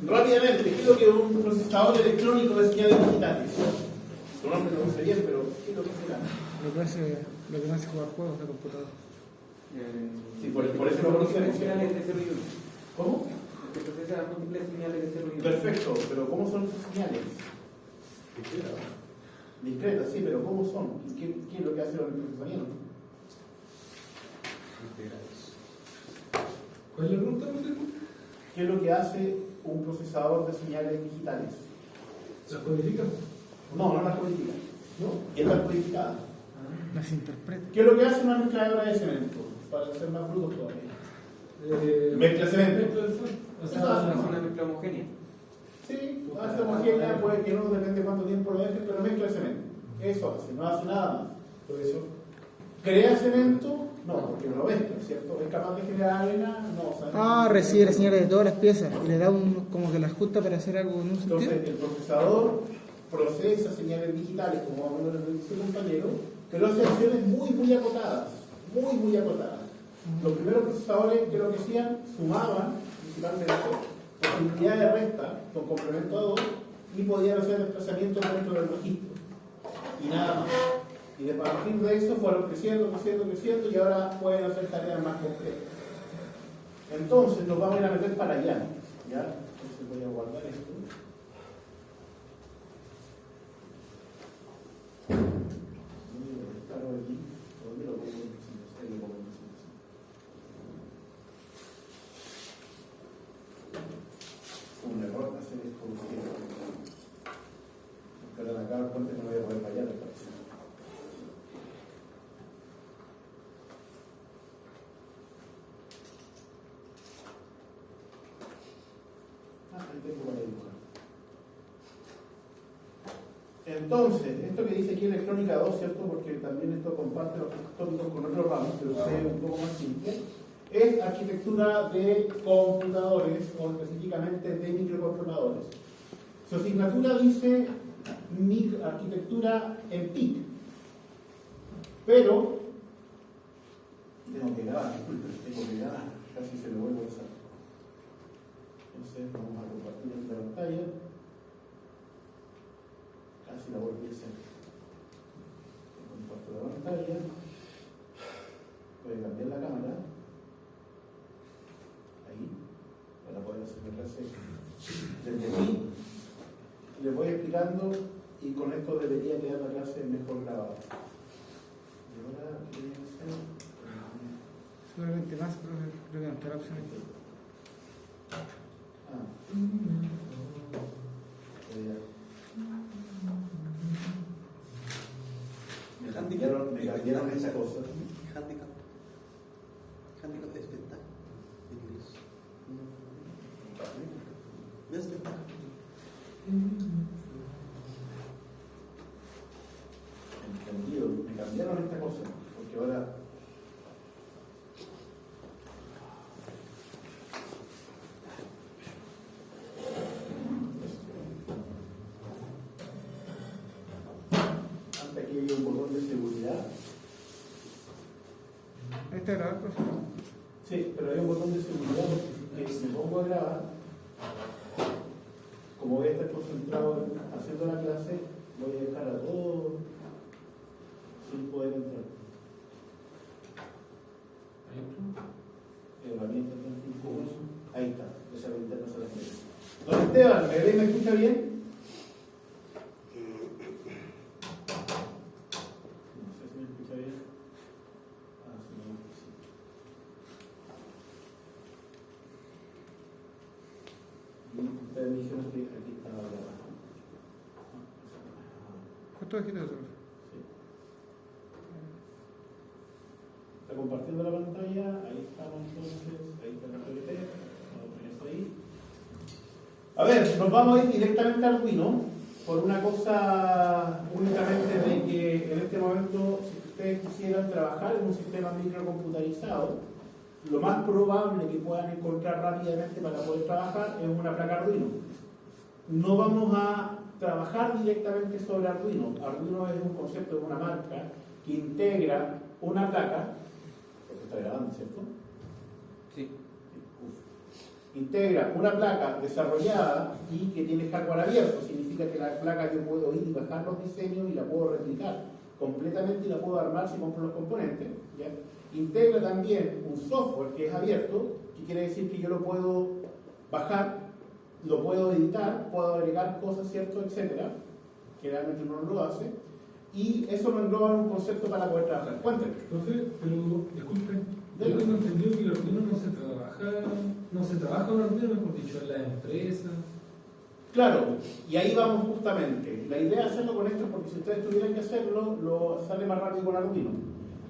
Rápidamente, ¿qué es lo que es un procesador electrónico de señales digitales? Su nombre no lo sé bien, pero ¿qué es lo que será? Lo que me hace jugar juegos de computador. Sí, por eso lo conocemos. Señales de 0 y 1. ¿Cómo? Que procesa múltiples señales de 0 y 1. Perfecto, pero ¿cómo son esas señales? Discretas, sí, pero ¿cómo son? ¿Qué es lo que hace el procesamiento? ¿Cuál es la pregunta? ¿Qué es lo que hace un procesador de señales digitales? ¿Las codifica? No, no las codifica. ¿No? ¿Y estas codificadas? Las interpreta. ¿Qué es lo que hace una mezcladora de cemento? Para ser más brutos todavía. Mezcla cemento. O sea, es una mezcla homogénea. Sí, hace homogénea, puede que no, depende de cuánto tiempo lo dejes, pero mezcla cemento. Eso hace, no hace nada más. Por eso, ¿crea cemento? No, porque no lo mezcla, ¿cierto? ¿Es capaz de generar arena? No. O sea, Recibe las señales de todas las piezas y le da como que las ajusta para hacer algo en un sentido. Entonces, el procesador procesa señales digitales, como más o menos lo dice el compañero, que lo hace acciones muy acotadas, muy acotadas. Los primeros procesadores que lo que hacían, sumaban principalmente posibilidad de resta con complemento a 2 y podían hacer desplazamientos dentro del registro. Y nada más. Y de partir de eso fueron creciendo y ahora pueden hacer tareas más complejas. Entonces nos vamos a ir a meter para allá. ¿Ya? Entonces voy a guardar esto. ¿Dónde lo pongo en presentación? Un error hacer esto. Pero acá me cuenta que no voy a poder fallar, me parece. Ahí tengo para dibujar. Entonces, esto que dice aquí electrónica 2, ¿cierto? Porque también esto comparte los tópicos con otros ramos, pero es un poco más simple. Es arquitectura de computadores, o específicamente de microcontroladores. Su asignatura dice arquitectura en PIC, pero tengo que grabar, casi se lo vuelvo a usar. Entonces vamos a compartir esta pantalla, casi la vuelvo a hacer. Comparto la pantalla, voy a cambiar la cámara, ahí, para poder hacer la clase desde aquí. Les voy explicando y con esto debería quedar la clase mejor grabada. Y ahora, ¿qué voy a hacer? Seguramente más, pero creo que no está la opción aquí. Me cambiaron esa cosa. Handicap. Handicap es ventaja en inglés. Desventaja. Entendido, me cambiaron esta cosa, porque ahora antes aquí había un botón de seguridad. Ahí está grabado, profe. Sí, pero hay un botón de seguridad porque si me pongo a grabar, como voy a estar concentrado haciendo la clase, voy a dejar a todos sin poder entrar. Herramientas de antivirus. Ahí está, esa ventana se la tiene. Don Esteban, ¿me ve y me escucha bien? No sé si me escucha bien. Sí, me gusta, sí. Y ustedes me dijeron que aquí estaba grabado. Justo aquí está, profe. Está compartiendo la pantalla, ahí estamos entonces, ahí está el PPT, vamos a poner eso ahí. A ver, nos vamos a ir directamente a Arduino por una cosa únicamente de que en este momento, si ustedes quisieran trabajar en un sistema microcomputarizado, lo más probable que puedan encontrar rápidamente para poder trabajar es una placa Arduino. No vamos a trabajar directamente sobre Arduino. Arduino es un concepto de una marca que integra una placa RAM, ¿cierto? Sí. Integra una placa desarrollada y que tiene hardware abierto. Significa que la placa yo puedo ir y bajar los diseños y la puedo replicar completamente y la puedo armar si compro los componentes, ¿ya? Integra también un software que es abierto, que quiere decir que yo lo puedo bajar, lo puedo editar, puedo agregar cosas, ¿cierto? Etcétera, que realmente uno no lo hace, y eso me engloba en un concepto para poder trabajar. Cuéntame. Profe, pero disculpe, yo tengo entendido que el Arduino no se trabaja con Arduino, mejor dicho, en la empresa. Claro, y ahí vamos justamente. La idea es hacerlo con esto porque si ustedes tuvieran que hacerlo, lo sale más rápido con Arduino.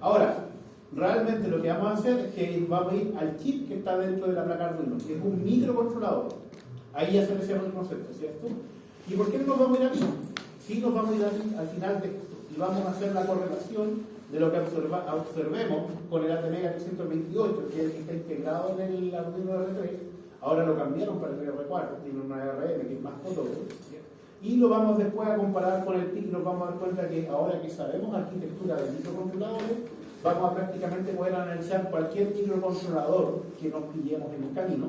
Ahora, realmente lo que vamos a hacer es que vamos a ir al chip que está dentro de la placa Arduino, que es un microcontrolador. Ahí ya se le cierra el concepto, ¿cierto? ¿Y por qué no nos vamos a ir aquí? Sí, nos vamos a ir al final de esto y vamos a hacer la correlación de lo que observemos con el ATmega 328, que es el que está integrado en el Arduino R3. Ahora lo cambiaron para el R4, tiene una RM que es más potente. Y lo vamos después a comparar con el PIC y nos vamos a dar cuenta que ahora que sabemos arquitectura de microcontroladores, vamos a prácticamente poder analizar cualquier microcontrolador que nos pillemos en el camino.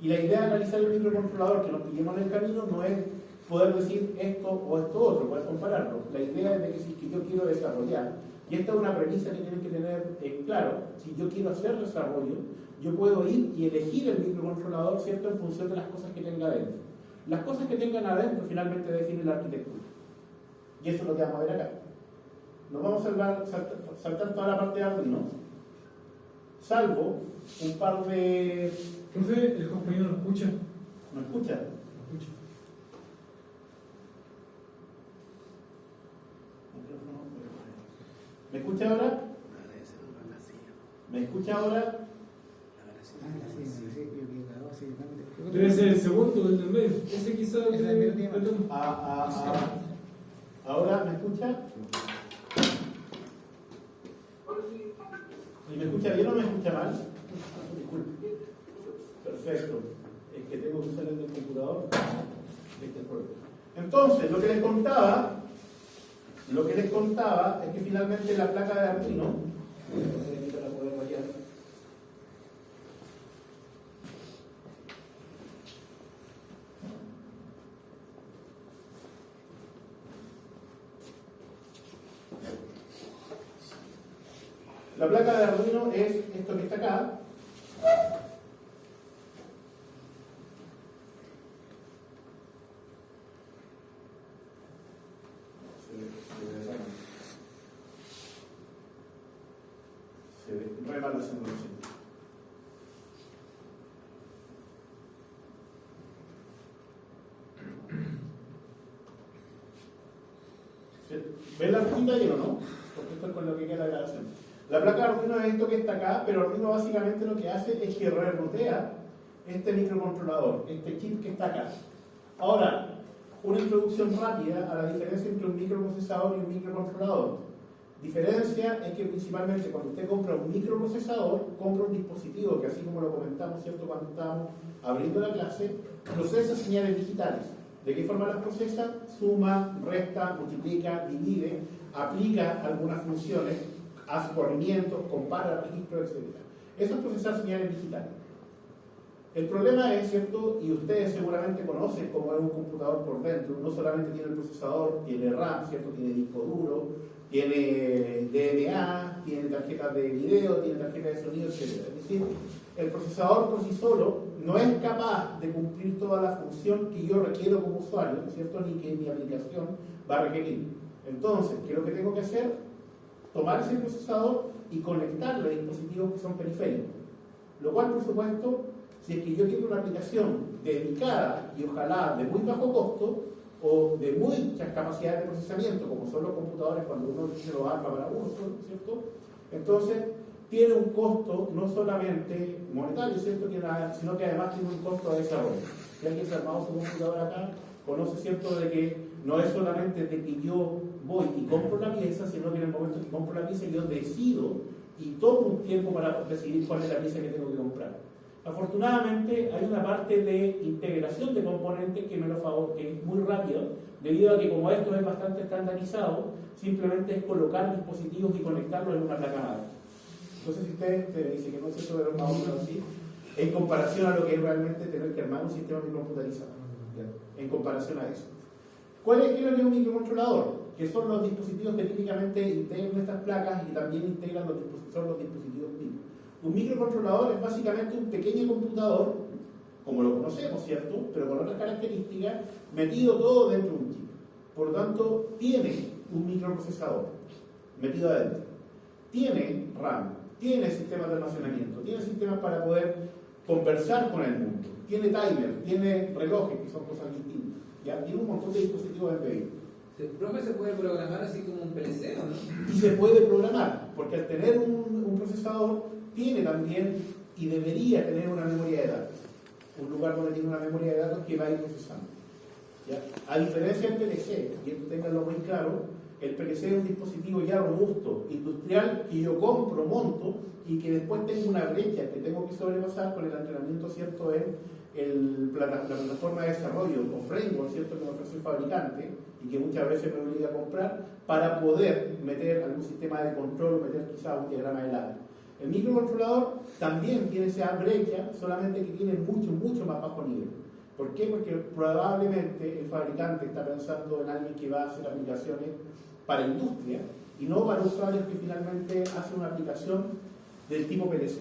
Y la idea de analizar el microcontrolador que nos pillemos en el camino no es poder decir esto o esto otro, poder compararlo. La idea es de que si yo quiero desarrollar, y esta es una premisa que tienen que tener claro, si yo quiero hacer desarrollo, yo puedo ir y elegir el microcontrolador, ¿cierto?, en función de las cosas que tenga adentro. Las cosas que tengan adentro finalmente definen la arquitectura. Y eso es lo que vamos a ver acá. Nos vamos a saltar toda la parte de Arduino, salvo un par de... Profe, el compañero no escucha. ¿Me escucha? No escucha. ¿Me escucha ahora? ¿Me escucha ahora? Debe ser el segundo, el del medio. Ese quizás Ese del medio tiene más. ¿Ahora me escucha? ¿Y me escucha bien o me escucha mal? Disculpe. Perfecto. Es que tengo que usar el del computador. Este es el problema. Entonces, lo que les contaba es que finalmente la placa de Arduino, para poder variar, la placa de Arduino es esto que está acá. Se ve re mal la simulación. ¿Ven la rojita ahí o no? Porque esto es con lo que queda la grabación. La placa de Arduino es esto que está acá, pero Arduino básicamente lo que hace es que rerutea este microcontrolador, este chip que está acá. Ahora, una introducción rápida a la diferencia entre un microprocesador y un microcontrolador. Diferencia es que principalmente cuando usted compra un microprocesador, compra un dispositivo que, así como lo comentamos, ¿cierto?, cuando estábamos abriendo la clase, procesa señales digitales. ¿De qué forma las procesa? Suma, resta, multiplica, divide, aplica algunas funciones, hace corrimientos, compara registros, etc. Eso es procesar señales digitales. El problema es, ¿cierto?, y ustedes seguramente conocen cómo es un computador por dentro, no solamente tiene el procesador, tiene RAM, ¿cierto?, tiene disco duro, tiene DNA, tiene tarjetas de video, tiene tarjetas de sonido, etc. Es decir, el procesador por sí solo no es capaz de cumplir toda la función que yo requiero como usuario, ¿cierto?, ni que mi aplicación va a requerir. Entonces, ¿qué es lo que tengo que hacer? Tomar ese procesador y conectarlo a dispositivos que son periféricos. Lo cual, por supuesto, si es que yo quiero una aplicación dedicada y ojalá de muy bajo costo o de muchas capacidades de procesamiento, como son los computadores cuando uno se los arma para uso, ¿cierto?, entonces tiene un costo no solamente monetario, ¿cierto?, sino que además tiene un costo de desarrollo. Si alguien se ha armado su computador acá, conoce, ¿cierto?, de que no es solamente de que yo voy y compro la pieza, sino que en el momento que compro la pieza yo decido y tomo un tiempo para decidir cuál es la pieza que tengo que comprar. Afortunadamente hay una parte de integración de componentes que me lo favor, que es muy rápido, debido a que como esto es bastante estandarizado, simplemente es colocar dispositivos y conectarlos en una placa madre. Entonces, si usted dice que no es eso, pero más o menos así, en comparación a lo que es realmente tener que armar un sistema microcomputarizado, ¿ya? En comparación a eso. ¿Qué es lo que es un microcontrolador? Que son los dispositivos que típicamente integran estas placas y también integran son los dispositivos mismos. Un microcontrolador es básicamente un pequeño computador, como lo conocemos, ¿cierto? Pero con otras características, metido todo dentro de un chip. Por lo tanto, tiene un microprocesador metido adentro. Tiene RAM, tiene sistemas de almacenamiento, tiene sistemas para poder conversar con el mundo, tiene timer, tiene relojes, que son cosas distintas. ¿Ya? Tiene un montón de dispositivos embebidos. El profe se puede programar así como un PLC, ¿o no? Y se puede programar, porque al tener un procesador, tiene también y debería tener una memoria de datos. Un lugar donde tiene una memoria de datos que va a ir procesando. ¿Ya? A diferencia del PLC, y esto tenganlo muy claro, el PLC es un dispositivo ya robusto, industrial, que yo compro, monto, y que después tengo una brecha que tengo que sobrepasar con el entrenamiento, ¿cierto?, en la plataforma de desarrollo o framework, ¿cierto?, que me ofrece el fabricante y que muchas veces me obliga a comprar para poder meter algún sistema de control o meter quizá un diagrama de lado. El microcontrolador también tiene esa brecha, solamente que tiene mucho más bajo nivel. ¿Por qué? Porque probablemente el fabricante está pensando en alguien que va a hacer aplicaciones para industria y no para usuarios que finalmente hacen una aplicación del tipo PLC.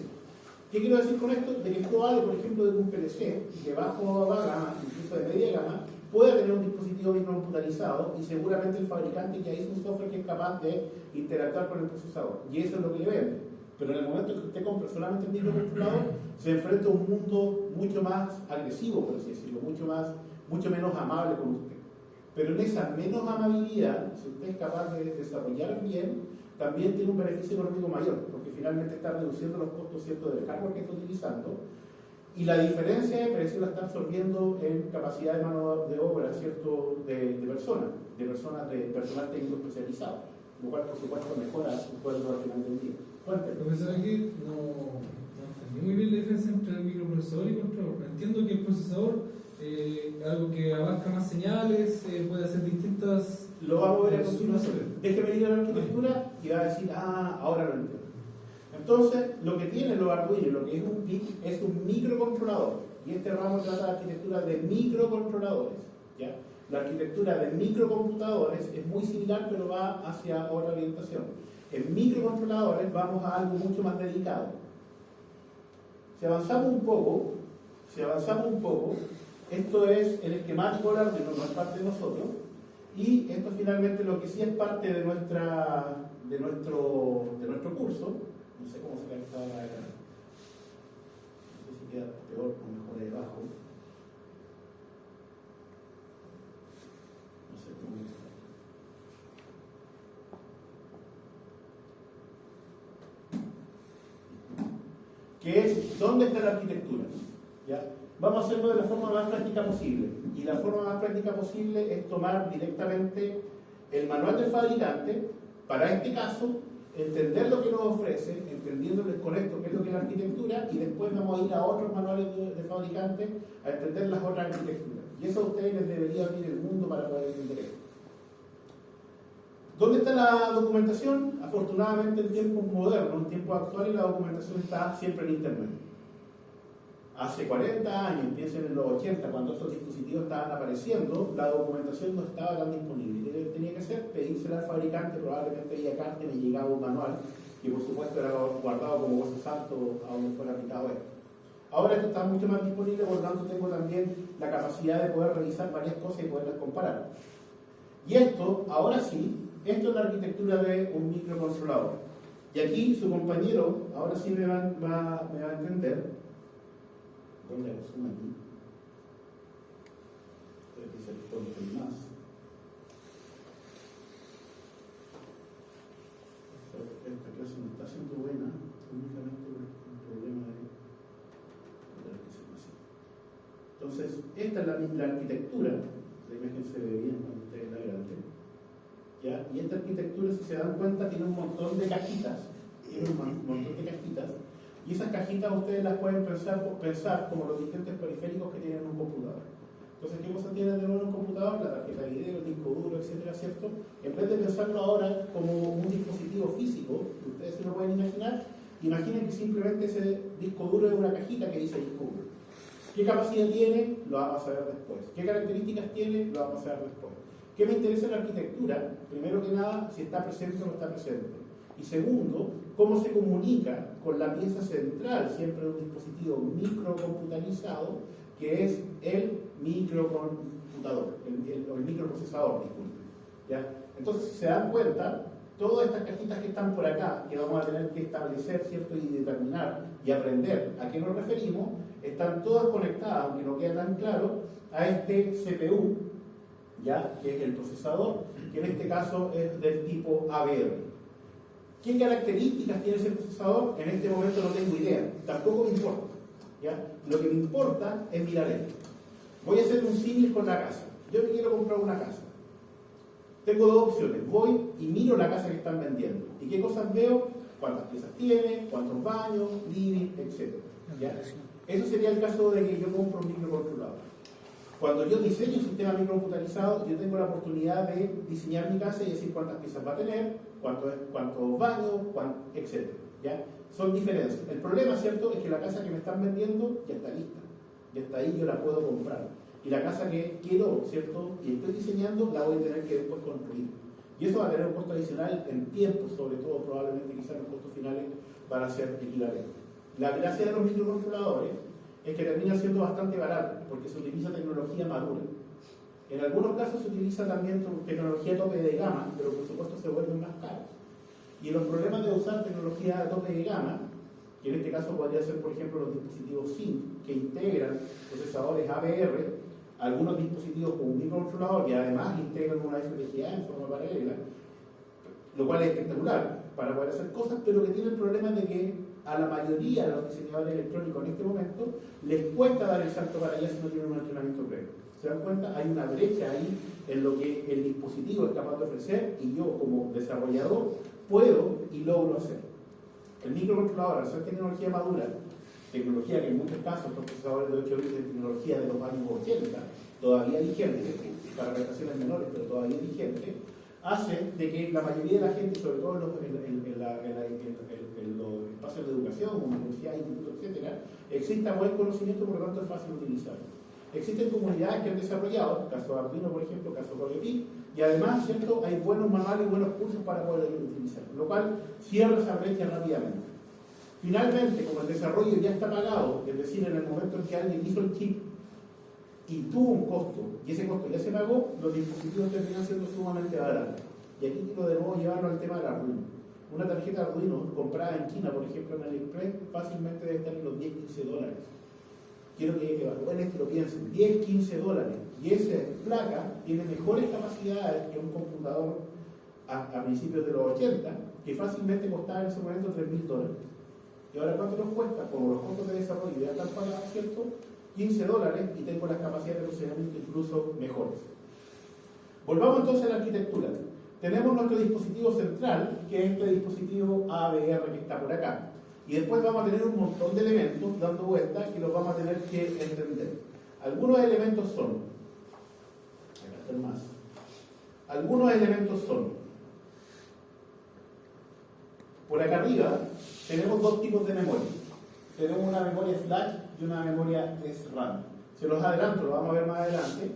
¿Qué quiero decir con esto? De que es probable, por ejemplo, de un PLC de bajo gama, incluso de media gama, pueda tener un dispositivo microcomputarizado y seguramente el fabricante ya hizo un software que es capaz de interactuar con el procesador. Y eso es lo que le vende. Pero en el momento que usted compra solamente el microcontrolador, se enfrenta a un mundo mucho más agresivo, por así decirlo, mucho menos amable con usted. Pero en esa menos amabilidad, si usted es capaz de desarrollar bien, también tiene un beneficio económico mayor, porque finalmente está reduciendo los costos, ¿cierto?, del hardware que está utilizando, y la diferencia de precio la está absorbiendo en capacidad de mano de obra, ¿cierto?, de personal técnico especializado, lo cual por supuesto mejora su sueldo al final del día. Cuénteme. Profesor, aquí no entendí muy bien la diferencia entre el microprocesador y controlador. Entiendo que el procesador algo que abarca más señales, puede hacer distintas. Lo vamos a ver a continuación. Déjeme ir a la arquitectura y va a decir, ahora lo entiendo. Entonces, lo que tiene los Arduino, lo que es un PIC, es un microcontrolador. Y este ramo trata de arquitectura de microcontroladores. ¿Ya? La arquitectura de microcomputadores es muy similar, pero va hacia otra orientación. En microcontroladores vamos a algo mucho más delicado. Si avanzamos un poco, esto es el esquemático del Arduino, no es parte de nosotros, y esto finalmente lo que sí es parte de nuestro curso. No sé cómo se queda esta hora acá. No sé si queda peor o mejor ahí abajo. No sé cómo está. Que es, ¿dónde está la arquitectura? ¿Ya? Vamos a hacerlo de la forma más práctica posible. Y la forma más práctica posible es tomar directamente el manual del fabricante, para este caso, entender lo que nos ofrece, entendiéndole con esto qué es lo que es la arquitectura, y después vamos a ir a otros manuales de fabricante a entender las otras arquitecturas. Y eso a ustedes les debería abrir el mundo para poder entender esto. ¿Dónde está la documentación? Afortunadamente en tiempos modernos, en tiempos actuales, la documentación está siempre en Internet. Hace 40 años, piensen en los 80, cuando estos dispositivos estaban apareciendo, la documentación no estaba tan disponible. ¿Qué tenía que hacer? Pedírsela al fabricante, probablemente vía carta me llegaba un manual, que por supuesto era guardado como cosa santo a donde fuera aplicado esto. Ahora esto está mucho más disponible, por lo tanto tengo también la capacidad de poder revisar varias cosas y poderlas comparar. Y esto, ahora sí, esto es la arquitectura de un microcontrolador. Y aquí su compañero, ahora sí me va a entender. ¿Dónde lo sumo aquí? Aquí se le pone más. Esta clase no está siendo buena, únicamente por un problema de que se así. Entonces, esta es la arquitectura. La imagen se ve bien cuando ustedes la vean. ¿Ya? Y esta arquitectura, si se dan cuenta, tiene un montón de cajitas. Y esas cajitas ustedes las pueden pensar como los distintos periféricos que tienen un computador. Entonces, ¿qué cosas tienen de nuevo un computador? La tarjeta de video, el disco duro, etcétera, ¿cierto? En vez de pensarlo ahora como un dispositivo físico, que ustedes se lo pueden imaginar, Imaginen que simplemente ese disco duro es una cajita que dice disco duro. ¿Qué capacidad tiene? Lo vamos a ver después. ¿Qué características tiene? Lo vamos a ver después. ¿Qué me interesa en la arquitectura? Primero que nada, si está presente o no está presente. Y segundo, cómo se comunica con la pieza central, siempre de un dispositivo microcomputarizado, que es el microcomputador, el microprocesador, disculpe. ¿Ya? Entonces, si se dan cuenta, todas estas cajitas que están por acá, que vamos a tener que establecer, ¿cierto? Y determinar y aprender a qué nos referimos, están todas conectadas, aunque no quede tan claro, a este CPU, ¿ya? Que es el procesador, que en este caso es del tipo ABR. ¿Qué características tiene ese procesador? En este momento no tengo idea, tampoco me importa. ¿Ya? Lo que me importa es mirar esto. Voy a hacer un símil con la casa. Yo me quiero comprar una casa. Tengo dos opciones. Voy y miro la casa que están vendiendo. ¿Y qué cosas veo? Cuántas piezas tiene, cuántos baños, living, etc. ¿Ya? Eso sería el caso de que yo compro un microcontrolador. Cuando yo diseño un sistema microcomputarizado, yo tengo la oportunidad de diseñar mi casa y decir cuántas piezas va a tener, cuántos baños, etc. ¿Ya? Son diferencias. El problema, ¿cierto?, es que la casa que me están vendiendo ya está lista. Ya está ahí, yo la puedo comprar. Y la casa que quiero, ¿cierto?, y estoy diseñando, la voy a tener que después construir. Y eso va a tener un costo adicional en tiempo, sobre todo, probablemente quizás los costos finales van a ser equivalentes. La gracia de los microcontroladores es que termina siendo bastante barato, porque se utiliza tecnología madura. En algunos casos se utiliza también tecnología tope de gama, pero por supuesto se vuelven más caros. Y los problemas de usar tecnología tope de gama, que en este caso podría ser, por ejemplo, los dispositivos SIM, que integran procesadores ABR, algunos dispositivos con un microcontrolador que además integran una FPGA en forma paralela, lo cual es espectacular para poder hacer cosas, pero que tiene el problema de que a la mayoría de los diseñadores electrónicos en este momento les cuesta dar el salto para allá si no tienen un entrenamiento previo. ¿Se dan cuenta? Hay una brecha ahí en lo que el dispositivo es capaz de ofrecer y yo como desarrollador puedo y logro hacer. El microcontrolador, al ser tecnología madura, tecnología que en muchos casos los procesadores de 8 bits de tecnología de los años 80, todavía vigente, para prestaciones menores, pero todavía vigente, hace de que la mayoría de la gente, sobre todo en los espacios de educación, como universidades, institutos, etc., exista buen conocimiento, por lo tanto es fácil utilizarlo. Existen comunidades que han desarrollado, caso Arduino, por ejemplo, caso Raspberry, y además, ¿cierto?, hay buenos manuales y buenos cursos para poder utilizarlo, lo cual cierra esa brecha rápidamente. Finalmente, como el desarrollo ya está pagado, es decir, en el momento en que alguien hizo el chip y tuvo un costo, y ese costo ya se pagó, los dispositivos terminan siendo sumamente baratos. Y aquí quiero de nuevo llevarlo al tema del Arduino. Una tarjeta Arduino comprada en China, por ejemplo, en AliExpress, fácilmente debe estar en los $10-15. Quiero que evalúen lo piensen, $10-15. Y esa placa tiene mejores capacidades que un computador a principios de los 80, que fácilmente costaba en ese momento $3.000. ¿Y ahora cuánto nos cuesta? Como los costos de desarrollo ya están pagados, ¿cierto?, $15 y tengo las capacidades de procesamiento incluso mejores. Volvamos entonces a la arquitectura. Tenemos nuestro dispositivo central, que es este dispositivo ABR que está por acá. Y después vamos a tener un montón de elementos dando vueltas que los vamos a tener que entender. Algunos elementos son, por acá arriba tenemos dos tipos de memoria. Tenemos una memoria flash y una memoria SRAM. Se los adelanto, lo vamos a ver más adelante.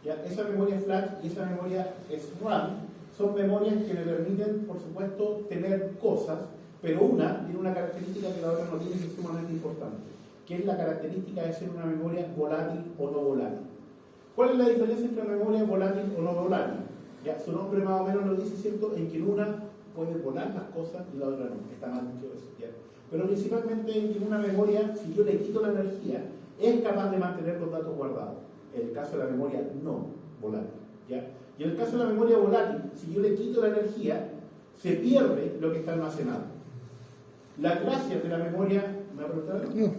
¿Ya? Esa memoria flash y esa memoria SRAM son memorias que me permiten, por supuesto, tener cosas, pero una tiene una característica que la otra no tiene, que es sumamente importante, que es la característica de ser una memoria volátil o no volátil. ¿Cuál es la diferencia entre una memoria volátil o no volátil? Ya, su nombre más o menos lo dice, ¿cierto?, en que una puede volar las cosas y la otra no. Está mal dicho eso, ¿ya? Pero principalmente en que una memoria, si yo le quito la energía, es capaz de mantener los datos guardados. En el caso de la memoria no volátil, ¿ya? Y en el caso de la memoria volátil, si yo le quito la energía, se pierde lo que está almacenado. La gracia de la memoria... ¿me preguntaron? No,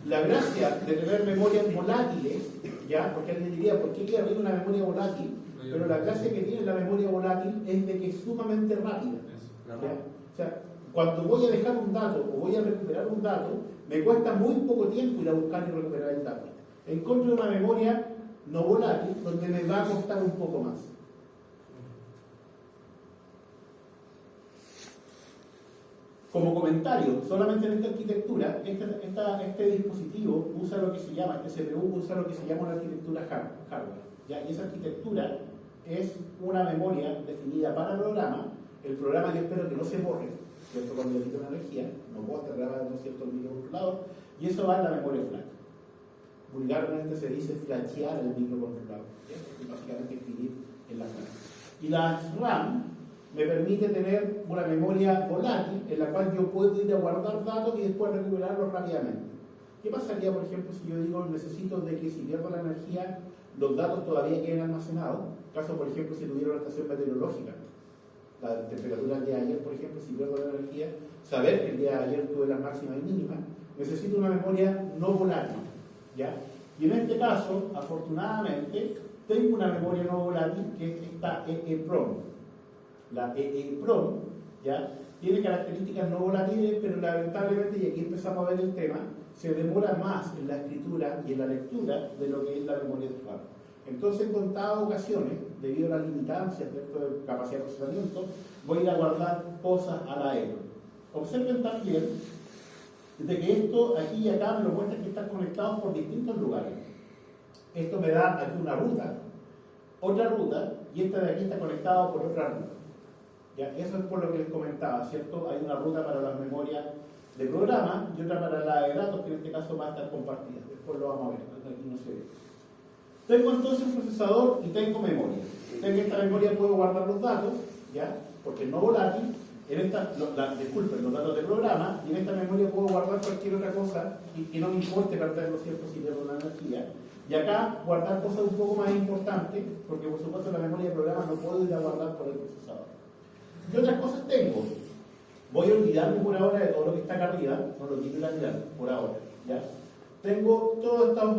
la gracia de tener memorias volátiles, ¿ya? Porque alguien diría, ¿por qué quiere abrir una memoria volátil? Pero la gracia que tiene la memoria volátil es de que es sumamente rápida, ¿ya? O sea, cuando voy a dejar un dato o voy a recuperar un dato, me cuesta muy poco tiempo ir a buscar y recuperar el dato. En contra de una memoria no volátil, donde me va a costar un poco más. Como comentario, solamente en esta arquitectura, este dispositivo usa lo que se llama, este CPU usa lo que se llama una arquitectura hardware. ¿Ya? Y esa arquitectura es una memoria definida para programa. El programa yo espero que no se borre, ¿cierto? Cuando le quito una energía, no puedo estar grabando cierto el microcontrolador, y eso va en la memoria flash. Vulgarmente se dice flashear el microcontrolador, que básicamente escribir en la flash. Y la RAM me permite tener una memoria volátil en la cual yo puedo ir a guardar datos y después recuperarlos rápidamente. ¿Qué pasaría, por ejemplo, si yo digo necesito de que si pierdo la energía, los datos todavía queden almacenados? Caso, por ejemplo, si tuviera una estación meteorológica, la temperatura del día de ayer, por ejemplo, si pierdo la energía, saber que el día de ayer tuve las máximas y mínimas, necesito una memoria no volátil, ¿ya? Y en este caso, afortunadamente, tengo una memoria no volátil que es esta EEPROM. La EEPROM, ¿ya? Tiene características no volátiles, pero lamentablemente, y aquí empezamos a ver el tema, se demora más en la escritura y en la lectura de lo que es la memoria de usuario. Entonces, en contadas ocasiones, debido a las limitancias de capacidad de procesamiento, voy a ir a guardar cosas a la EEPROM. Observen también de que esto aquí y acá me lo muestra que están conectados por distintos lugares. Esto me da aquí una ruta, otra ruta, y esta de aquí está conectada por otra ruta. ¿Ya? Eso es por lo que les comentaba, ¿cierto? Hay una ruta para las memorias de programa y otra para la de datos, que en este caso va a estar compartida. Después lo vamos a ver, aquí no se ve. Tengo entonces un procesador y tengo memoria. En esta memoria puedo guardar los datos, ¿ya? Porque es no volátil. En esta, disculpen, los datos de programa, y en esta memoria puedo guardar cualquier otra cosa y que no me importe perderlo, ¿cierto? Si pierdo la energía. Y acá guardar cosas un poco más importantes, porque por supuesto la memoria de programa no puedo ir a guardar por el procesador. ¿Qué otras cosas tengo? Voy a olvidarme por ahora de todo lo que está acá arriba, no lo quiero ir a mirar por ahora, ¿ya? Tengo todos estos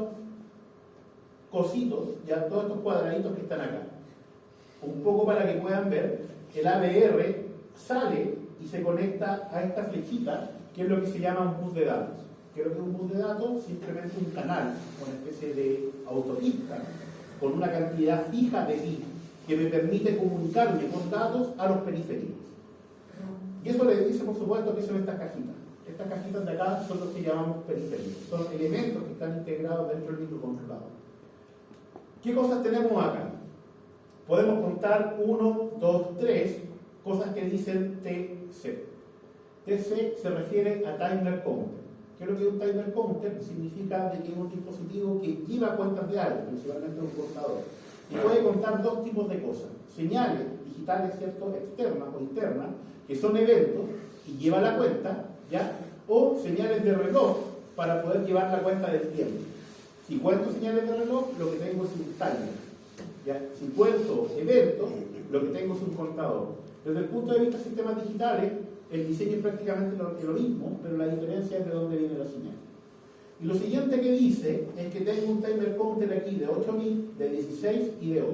cositos, ya todos estos cuadraditos que están acá. Un poco para que puedan ver, el ABR sale y se conecta a esta flechita, que es lo que se llama un bus de datos. ¿Qué es lo que es un bus de datos? Simplemente un canal, una especie de autopista, con una cantidad fija de bits, que me permite comunicarme con datos a los periféricos. Y eso le dice, por supuesto, que son estas cajitas. Estas cajitas de acá son los que llamamos periféricos. Son elementos que están integrados dentro del microcontrolador. ¿Qué cosas tenemos acá? Podemos contar 1, 2, 3 cosas que dicen TC. TC se refiere a Timer Counter. ¿Qué es lo que es un Timer Counter? Significa de que es un dispositivo que lleva cuentas de algo, principalmente un contador. Y puede contar dos tipos de cosas. Señales digitales, ¿cierto?, externas o internas, que son eventos y lleva la cuenta, ¿ya? O señales de reloj para poder llevar la cuenta del tiempo. Si cuento señales de reloj, lo que tengo es un timer, ¿ya? Si cuento eventos, lo que tengo es un contador. Desde el punto de vista de sistemas digitales, el diseño es prácticamente lo mismo, pero la diferencia es de dónde viene la señal. Y lo siguiente que dice es que tengo un timer counter aquí de 8 bits, de 16 y de 8.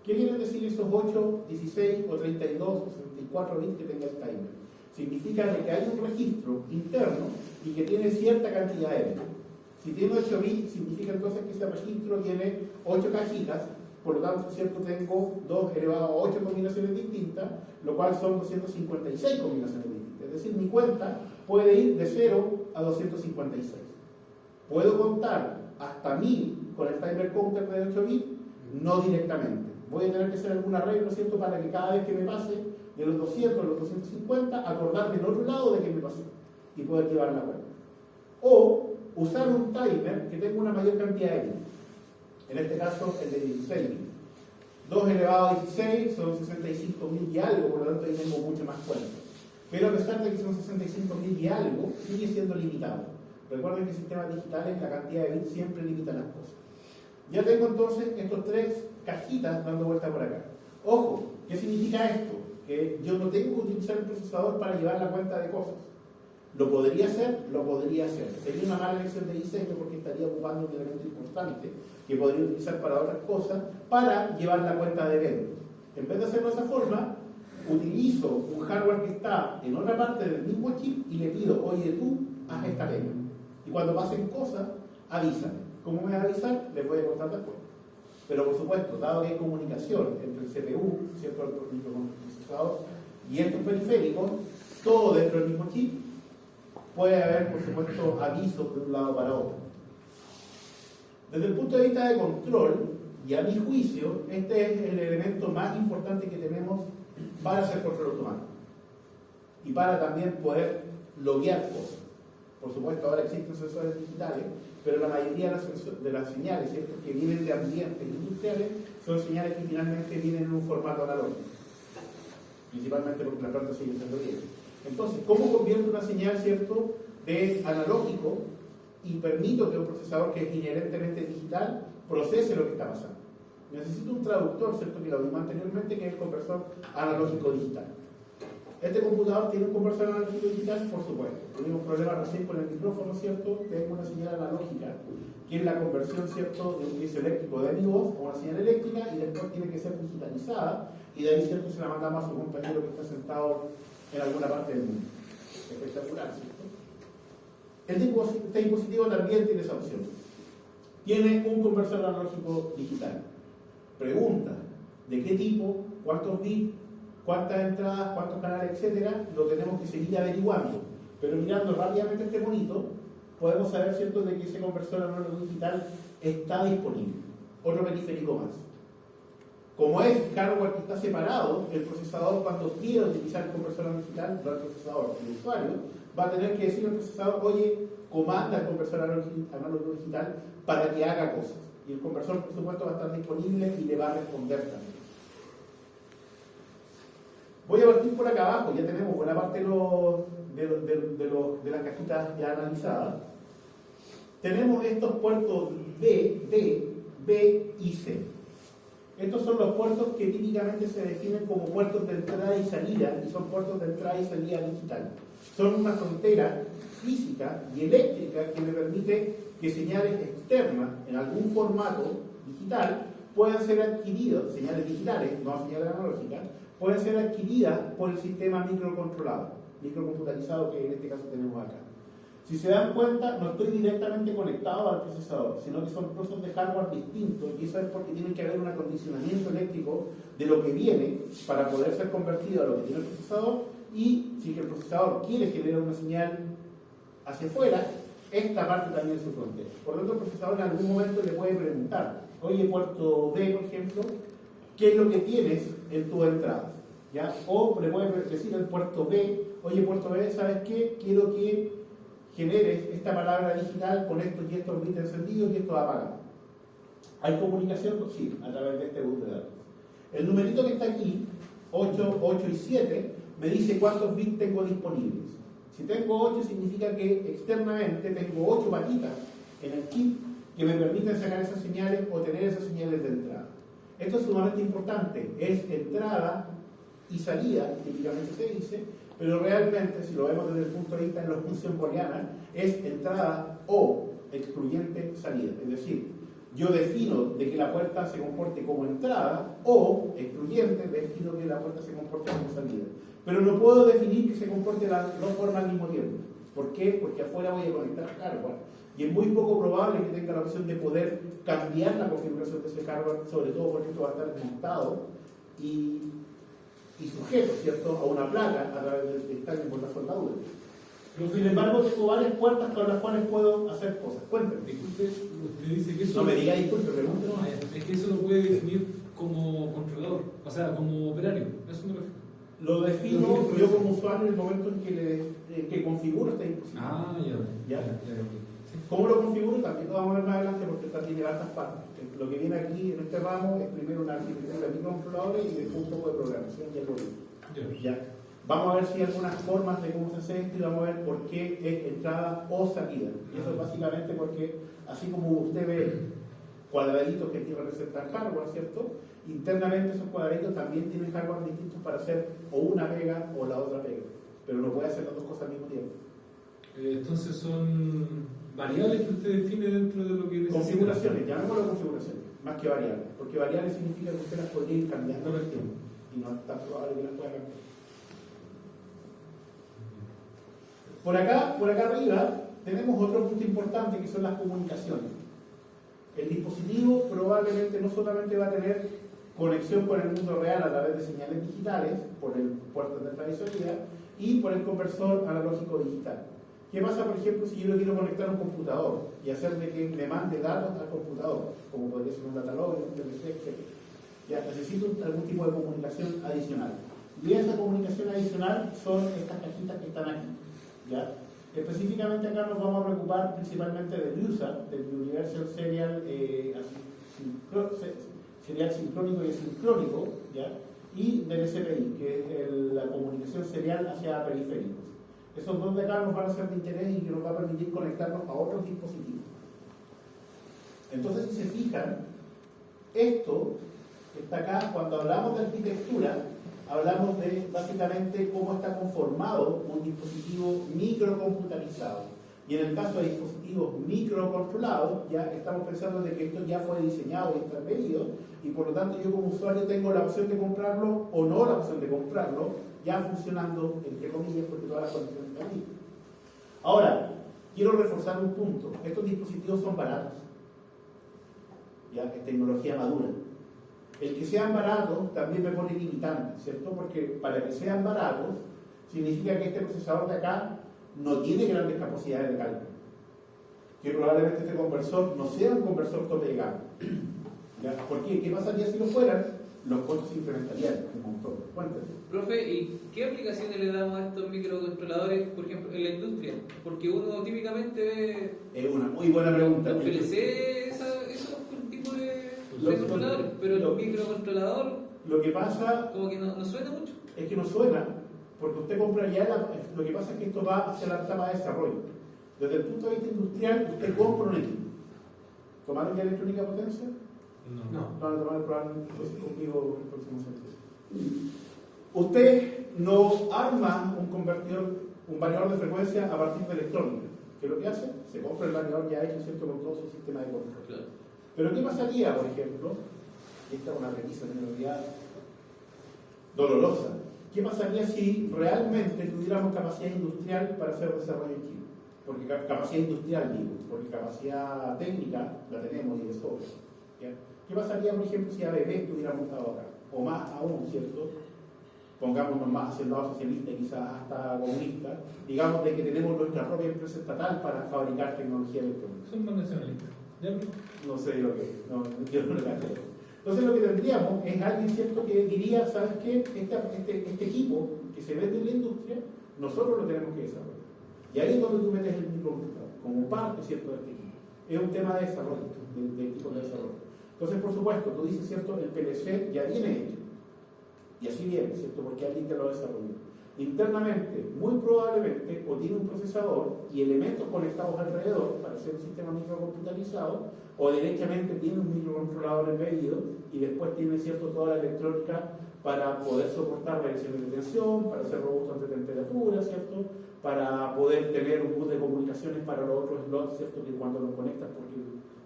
¿Qué quieren decir esos 8, 16 o 32 o 64 bits que tenga el timer? Significa que hay un registro interno y que tiene cierta cantidad de bits. Si tiene 8 bits, significa entonces que ese registro tiene 8 cajitas, por lo tanto, ¿cierto?, tengo 2 elevado a 8 combinaciones distintas, lo cual son 256 combinaciones distintas. Es decir, mi cuenta puede ir de 0 a 256. ¿Puedo contar hasta 1000 con el timer counter de 8 bits? No directamente. Voy a tener que hacer algún arreglo, ¿cierto?, para que cada vez que me pase de los 200 a los 250, acordarme del otro lado de que me pasé y poder llevar la cuenta. O usar un timer que tenga una mayor cantidad de bits. En este caso, el de 16 bits. 2 elevado a 16 son 65.000 y algo, por lo tanto ahí tengo mucho más cuentas. Pero a pesar de que son 65.000 y algo, sigue siendo limitado. Recuerden que en sistemas digitales la cantidad de bits siempre limita las cosas. Ya tengo entonces estos 3 cajitas dando vuelta por acá. Ojo, ¿qué significa esto? Que yo no tengo que utilizar el procesador para llevar la cuenta de cosas. ¿Lo podría hacer? Lo podría hacer. Sería una mala elección de diseño porque estaría ocupando un elemento importante que podría utilizar para otras cosas para llevar la cuenta de eventos. En vez de hacerlo de esa forma, utilizo un hardware que está en otra parte del mismo chip y le pido, oye, tú, haz esta pega. Y cuando pasen cosas, avísame. ¿Cómo me va a avisar? Les voy a contar después. Pero por supuesto, dado que hay comunicación entre el CPU, ¿cierto?, el microprocesador y estos periféricos, todo dentro del mismo chip, puede haber, por supuesto, avisos de un lado para otro. Desde el punto de vista de control, y a mi juicio, este es el elemento más importante que tenemos para hacer control automático y para también poder loguear cosas. Por supuesto, ahora existen sensores digitales, pero la mayoría de las señales, ¿cierto?, que vienen de ambientes industriales son señales que finalmente vienen en un formato analógico, principalmente porque la planta sigue siendo bien. Entonces, ¿cómo convierto una señal, ¿cierto?, de analógico y permito que un procesador que es inherentemente digital procese lo que está pasando? Necesito un traductor, ¿cierto?, que lo vimos anteriormente, que es el conversor analógico digital. ¿Este computador tiene un conversor analógico digital? Por supuesto. Tuvimos problemas recién con el micrófono, ¿cierto? Tengo una señal analógica, que es la conversión, ¿cierto?, de un piezo eléctrico de mi voz a una señal eléctrica, y después tiene que ser digitalizada, y de ahí, ¿cierto?, se la mandamos a su compañero que está sentado en alguna parte del mundo. Espectacular, ¿cierto? Este dispositivo también tiene esa opción. Tiene un conversor analógico digital. Pregunta, ¿de qué tipo? ¿Cuántos bits? ¿Cuántas entradas? ¿Cuántos canales? Etcétera. Lo tenemos que seguir averiguando. Pero mirando rápidamente este monito, podemos saber, ¿cierto?, de que ese conversor analógico digital está disponible. Otro periférico más. Como es hardware que está separado, el procesador, cuando quiera utilizar el conversor analógico digital, no el procesador, el usuario, va a tener que decirle al procesador: oye, comanda el conversor analógico digital para que haga cosas. Y el conversor, por supuesto, va a estar disponible y le va a responder también. Voy a partir por acá abajo, ya tenemos buena parte de las cajitas ya analizadas. Tenemos estos puertos D, B y C. Estos son los puertos que típicamente se definen como puertos de entrada y salida, y son puertos de entrada y salida digital. Son una frontera física y eléctrica que me permite que señales externas en algún formato digital puedan ser adquiridas, señales digitales, no señales analógicas, pueden ser adquiridas por el sistema microcontrolado, microcomputarizado, que en este caso tenemos acá. Si se dan cuenta, no estoy directamente conectado al procesador, sino que son trozos de hardware distintos, y eso es porque tiene que haber un acondicionamiento eléctrico de lo que viene para poder ser convertido a lo que tiene el procesador, y si el procesador quiere generar una señal hacia afuera, esta parte también es su frontera. Por lo tanto, el procesador en algún momento le puede preguntar: oye, puerto B, por ejemplo, ¿qué es lo que tienes en tu entrada? ¿Ya? O le puede decir al puerto B: oye, puerto B, ¿sabes qué? Quiero que generes esta palabra digital con estos y estos bits encendidos y estos apagados. ¿Hay comunicación? Sí, a través de este bus de datos. El numerito que está aquí, 8, 8 y 7, me dice cuántos bits tengo disponibles. Si tengo 8, significa que externamente tengo 8 patitas en el chip que me permiten sacar esas señales o tener esas señales de entrada. Esto es sumamente importante. Es entrada y salida, típicamente se dice, pero realmente, si lo vemos desde el punto de vista de la función booleana, es entrada o excluyente salida. Es decir, yo defino de que la puerta se comporte como entrada, o excluyente, defino que la puerta se comporte como salida. Pero no puedo definir que se comporte de las dos formas al mismo tiempo. ¿Por qué? Porque afuera voy a conectar hardware, y es muy poco probable que tenga la opción de poder cambiar la configuración de ese hardware, sobre todo porque esto va a estar montado y sujeto, ¿cierto?, a una placa a través del estaño por la soldadura. Sin embargo, tengo varias puertas con las cuales puedo hacer cosas. Cuéntame. Disculpe, usted dice que eso... No me diga disculpe, pregunte. No, es que eso lo puede definir como controlador, o sea, como operario. Eso me refiero. Lo defino yo como usuario en el momento en que configuro este dispositivo. Ah, ya. Sí. ¿Cómo lo configuro? También lo vamos a ver más adelante, porque esta tiene hartas partes. Lo que viene aquí en este ramo es primero una arquitectura de microcontroladores y después un poco de programación y algoritmo. Ya. Vamos a ver si hay algunas formas de cómo se hace esto, y vamos a ver por qué es entrada o salida. Y eso es básicamente porque, así como usted ve cuadraditos que representan hardware, ¿cierto? Internamente esos cuadraditos también tienen hardware distintos para hacer o una pega o la otra pega, pero no puede hacer las dos cosas al mismo tiempo. Entonces son variables que usted define dentro de lo que necesita. Configuraciones, llamémoslo configuraciones, más que variables, porque variables significa que usted las podría ir cambiando con el tiempo, y no es tan probable que las pueda cambiar. Por acá arriba tenemos otro punto importante, que son las comunicaciones. El dispositivo probablemente no solamente va a tener conexión con el mundo real a través de señales digitales por el puerto de entrada y salida, y por el conversor analógico digital. ¿Qué pasa, por ejemplo, si yo lo quiero conectar a un computador y hacerle que me mande datos al computador, como podría ser un datalog, un DPC, etc.? Ya necesito algún tipo de comunicación adicional. Y esa comunicación adicional son estas cajitas que están aquí. ¿Ya? Específicamente acá nos vamos a preocupar principalmente del USA, del Universal Serial, serial sincrónico y asincrónico, ¿ya? Y del SPI, que es la comunicación serial hacia periféricos. Esos dos de acá nos van a ser de interés y que nos va a permitir conectarnos a otros dispositivos. Entonces, si se fijan, esto que está acá, cuando hablamos de arquitectura, hablamos de básicamente cómo está conformado un dispositivo microcomputarizado. Y en el caso de dispositivos microcontrolados, ya estamos pensando de que esto ya fue diseñado y está medido, y por lo tanto yo como usuario tengo la opción de comprarlo o no la opción de comprarlo, ya funcionando, entre comillas, porque todas las condiciones están aquí. Ahora, quiero reforzar un punto. Estos dispositivos son baratos. Ya, es tecnología madura. El que sean baratos también me pone limitante, ¿cierto? Porque para que sean baratos, significa que este procesador de acá no tiene grandes capacidades de cálculo. Que probablemente este conversor no sea un conversor tope de gama. ¿Ya? ¿Por qué? ¿Qué pasaría si lo fueran? Los costos se incrementarían un montón. Cuéntame. Profe, ¿y qué aplicaciones le damos a estos microcontroladores, por ejemplo, en la industria? Porque uno típicamente ve Es una muy buena pregunta. los PLC, esos tipos de controladores, pero el microcontrolador Lo que pasa como que no suena mucho. es que no suena, porque usted compra ya, lo que pasa es que esto va hacia la etapa de desarrollo. Desde el punto de vista industrial, usted compra un equipo. ¿Tomaron ya electrónica potencia? No. Van a tomar el programa conmigo en el próximo sentido. Usted no arma un convertidor, un variador de frecuencia a partir de electrónica. ¿Qué es lo que hace? Se compra el variador ya hecho, ¿cierto?, con todo su sistema de control. Claro. Pero ¿qué pasaría, por ejemplo? Esta es una premisa de realidad dolorosa. ¿Qué pasaría si realmente tuviéramos capacidad industrial para hacer desarrollo en Chile? Porque capacidad industrial, digo, porque capacidad técnica la tenemos y de sobra. ¿Ya? ¿Qué pasaría, por ejemplo, si ABB estuviera montado acá? O más aún, ¿cierto? Pongámonos más hacia el lado socialista y quizás hasta comunista, digamos de que tenemos nuestra propia empresa estatal para fabricar tecnología electrónica. Son más nacionalistas. ¿Ya? No sé lo que no, yo no lo creo. Entonces lo que tendríamos es alguien, ¿cierto?, que diría, ¿sabes qué? Este equipo que se vende en la industria, nosotros lo tenemos que desarrollar. Y ahí es donde tú metes el microcomputador, como parte, ¿cierto?, de este equipo. Es un tema de desarrollo, de equipo de desarrollo. Entonces, por supuesto, tú dices, ¿cierto?, el PLC ya viene hecho. Y así viene, ¿cierto?, porque alguien te lo desarrolló. Internamente, muy probablemente, o tiene un procesador y elementos conectados alrededor para hacer un sistema microcomputarizado, o directamente tiene un microcontrolador embebido y después tiene, ¿cierto?, toda la electrónica para poder soportar variaciones de tensión, para ser robusto ante temperatura, ¿cierto?, para poder tener un bus de comunicaciones para los otros slots, ¿cierto?, que cuando lo conectas, porque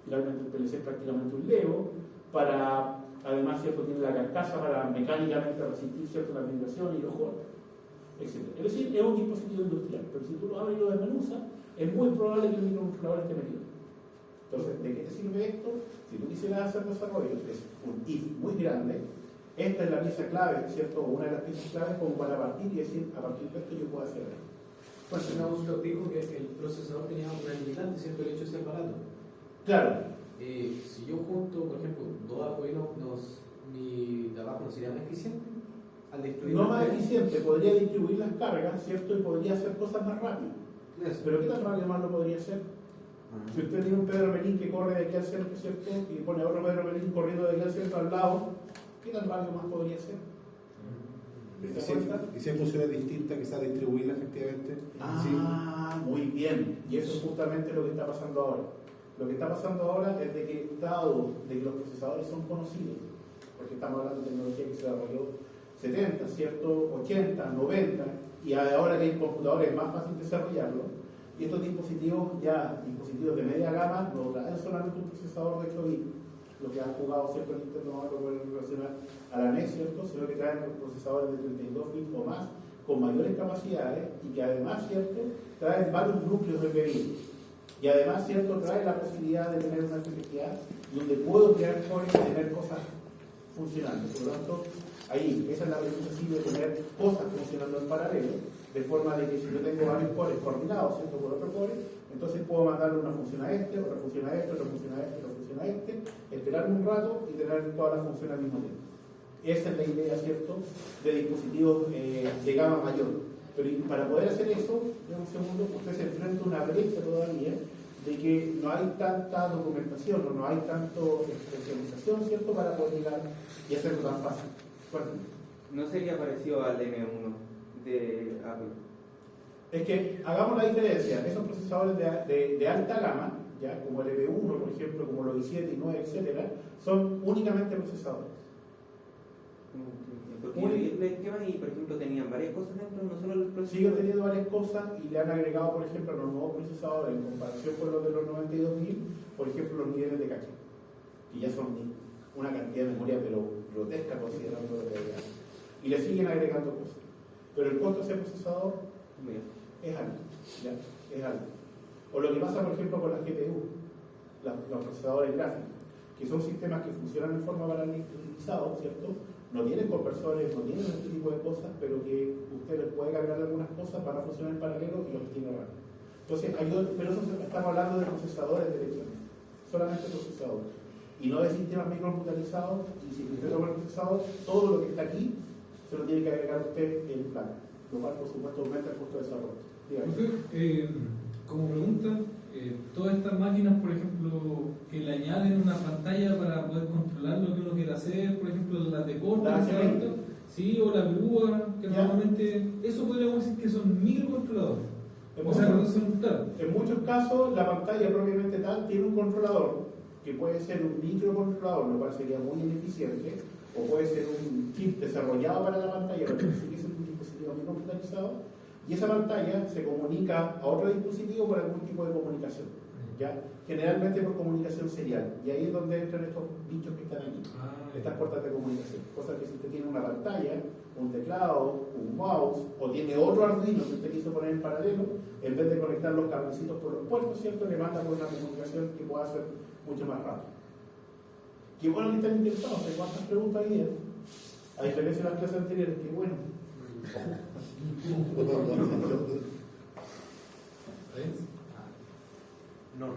finalmente el PLC es prácticamente un Lego, para, además, ¿cierto?, tiene la carcasa para mecánicamente resistir, ¿cierto?, la vibración y los golpes, etc. Es decir, es un dispositivo industrial, pero si tú lo abres y lo desmenuzas, es muy probable que el microcontrolador esté metido. Entonces, ¿de qué te sirve esto? Si tú quisieras hacer desarrollo, es un if muy grande, esta es la pieza clave, ¿cierto?, o una de las piezas claves como para partir y decir, a partir de esto yo puedo hacer esto. Pues usted dijo que el procesador tenía una limitante, ¿cierto?, el hecho de ser barato. Claro. Si yo junto, por ejemplo, dos arcoíris, mi trabajo no sería más eficiente al distribuir. No más eficiente, podría distribuir las cargas, ¿cierto?, y podría hacer cosas más rápido. Eso. Pero ¿qué tan rápido más lo podría hacer? Si usted tiene un Pedro Melín que corre de aquí al centro, ¿cierto?, y pone otro Pedro Melín corriendo de aquí al centro al lado, ¿qué tan rápido más podría ser? Y si hay funciones distintas, quizás distribuirla efectivamente. Ah, muy bien. Y eso es justamente lo que está pasando ahora. Lo que está pasando ahora es de que, dado de que los procesadores son conocidos, porque estamos hablando de tecnología que se desarrolló 70, ¿cierto?, 80, 90, y ahora que hay computadores es más fácil desarrollarlo, y estos dispositivos de media gama, no traen solamente un procesador de 8 bits, lo que han jugado, ¿cierto?, en Nintendo no lo pueden relacionar a la NES, ¿cierto?, sino que traen procesadores de 32 bits o más, con mayores capacidades, y que además, ¿cierto?, traen varios núcleos de pedido. Y además, ¿cierto?, trae la posibilidad de tener una FPGA donde puedo crear cores y tener cosas funcionando. Por lo tanto, ahí, esa es la premisa, sí, de tener cosas funcionando en paralelo, de forma de que si yo tengo varios cores coordinados, ¿cierto?, por otro core, entonces puedo mandarle una función a este, otra función a este, otra función a este, otra función a este, esperar un rato y tener todas las funciones al mismo tiempo. Esa es la idea, ¿cierto?, de dispositivos de gama mayor. Pero para poder hacer eso, en un segundo, usted se enfrenta a una brecha todavía de que no hay tanta documentación o no hay tanto especialización, ¿cierto?, para poder llegar y hacerlo tan fácil. Bueno, ¿No sería parecido al M1 de Apple? es que hagamos la diferencia. Esos procesadores de alta gama, ya como el M1, por ejemplo, como los i7, i9, etcétera, son únicamente procesadores. Porque yo vi el esquema y, por ejemplo, tenían varias cosas dentro, no solo los procesadores. Siguen teniendo varias cosas y le han agregado, por ejemplo, a los nuevos procesadores, en comparación con los de los 92.000, por ejemplo, los niveles de caché, que ya son una cantidad de memoria, pero grotesca considerando lo que hay. Y le siguen agregando cosas. Pero el costo de ese procesador es alto, ¿ya? Es alto. O lo que pasa, por ejemplo, con las GPU, los procesadores gráficos, que son sistemas que funcionan en forma paralelizada, ¿cierto? No tienen conversores, no tienen este tipo de cosas, pero que usted les puede cargar algunas cosas para funcionar en paralelo y los tiene rápido. Entonces, pero eso estamos hablando de procesadores directamente, solamente procesadores, y no de sistemas microcomputarizados. Y si usted toma el procesador, todo lo que está aquí se lo tiene que agregar usted en placa, lo cual, por supuesto, aumenta el costo de desarrollo. Como pregunta, todas estas máquinas, por ejemplo, que le añaden una pantalla para poder controlar lo que uno quiere hacer, por ejemplo, las de corte, sí, o la grúa, que normalmente, eso podríamos decir que son microcontroladores. O sea, en muchos casos, la pantalla propiamente tal tiene un controlador, que puede ser un microcontrolador, lo cual sería muy ineficiente, o puede ser un chip desarrollado para la pantalla, pero sí que es un dispositivo microcomputarizado. Y esa pantalla se comunica a otro dispositivo por algún tipo de comunicación, ¿ya? Generalmente por comunicación serial. Y ahí es donde entran estos bichos que están aquí, estas puertas de comunicación. Cosa que si usted tiene una pantalla, un teclado, un mouse, o tiene otro Arduino que usted quiso poner en paralelo, en vez de conectar los cablecitos por los puertos, ¿cierto?, le manda por una comunicación que pueda ser mucho más rápida. Qué bueno que están interesados. ¿Hay cuántas preguntas hay? A diferencia de las clases anteriores, qué bueno. No.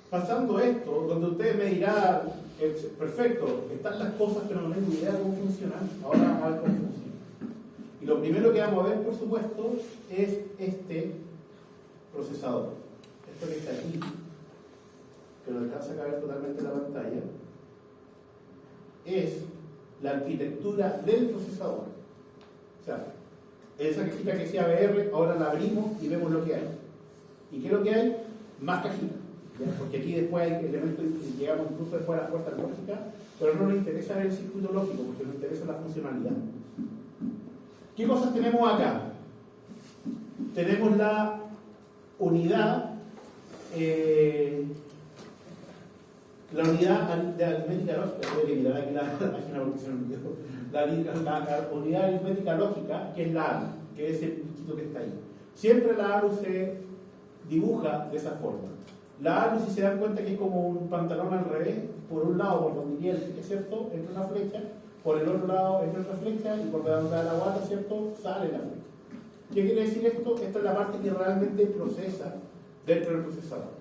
Pasando esto, donde usted me dirá, perfecto, están las cosas pero no tengo idea de cómo funcionan, ahora vamos a ver cómo funcionan. Y lo primero que vamos a ver, por supuesto, es este procesador. Esto que está aquí, que no alcanza a caber totalmente la pantalla, es la arquitectura del procesador. O sea, esa cajita que decía VR, ahora la abrimos y vemos lo que hay. ¿Y qué es lo que hay? Más cajitas. ¿Ya? Porque aquí después hay elementos y llegamos incluso después a las puertas lógicas, pero no nos interesa ver el circuito lógico, porque nos interesa la funcionalidad. ¿Qué cosas tenemos acá? Tenemos la unidad de aritmética lógica. Tengo que mirar aquí la página porque se me olvidó. La unidad aritmética lógica, que es la ALU, que es el bichito que está ahí. Siempre la ALU se dibuja de esa forma. La ALU, si se dan cuenta, que es como un pantalón al revés, por un lado, por donde iría el, ¿cierto?, entra una flecha, por el otro lado entra otra flecha, y por donde da la guata, ¿cierto?, sale la flecha. ¿Qué quiere decir esto? Esta es la parte que realmente procesa dentro del procesador.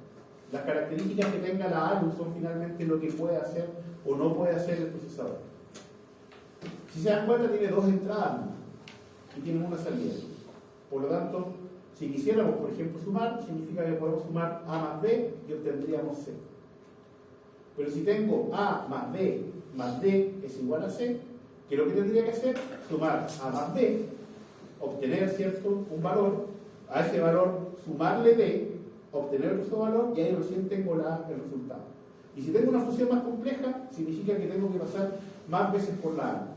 Las características que tenga la ALU son finalmente lo que puede hacer o no puede hacer el procesador. Si se dan cuenta, tiene dos entradas y tiene una salida. Por lo tanto, si quisiéramos, por ejemplo, sumar, significa que podemos sumar A más B y obtendríamos C. Pero si tengo A más B más D es igual a C, ¿qué es lo que tendría que hacer? Sumar A más B, obtener, ¿cierto?, un valor, a ese valor sumarle D, obtener otro valor, y ahí recién tengo el resultado. Y si tengo una función más compleja, significa que tengo que pasar más veces por la ALU.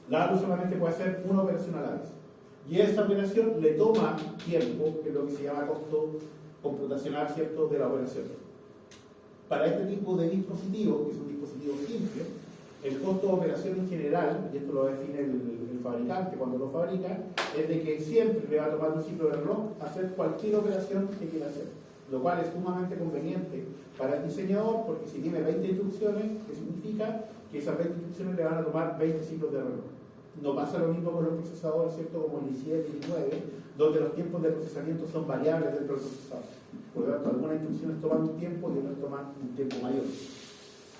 La ALU solamente puede hacer una operación a la vez. Y esa operación le toma tiempo, que es lo que se llama costo computacional, ¿cierto?, de la operación. Para este tipo de dispositivos, que es un dispositivo simple, el costo de operación en general, y esto lo define el fabricante cuando lo fabrica, es de que siempre le va a tomar un ciclo de reloj hacer cualquier operación que quiera hacer, lo cual es sumamente conveniente para el diseñador, porque si tiene 20 instrucciones, ¿qué significa? Que esas 20 instrucciones le van a tomar 20 ciclos de reloj. No pasa lo mismo con los procesadores, ¿cierto? Como el i7 y el i9, donde los tiempos de procesamiento son variables dentro del procesador. Por lo tanto, algunas instrucciones toman un tiempo y otras toman un tiempo mayor.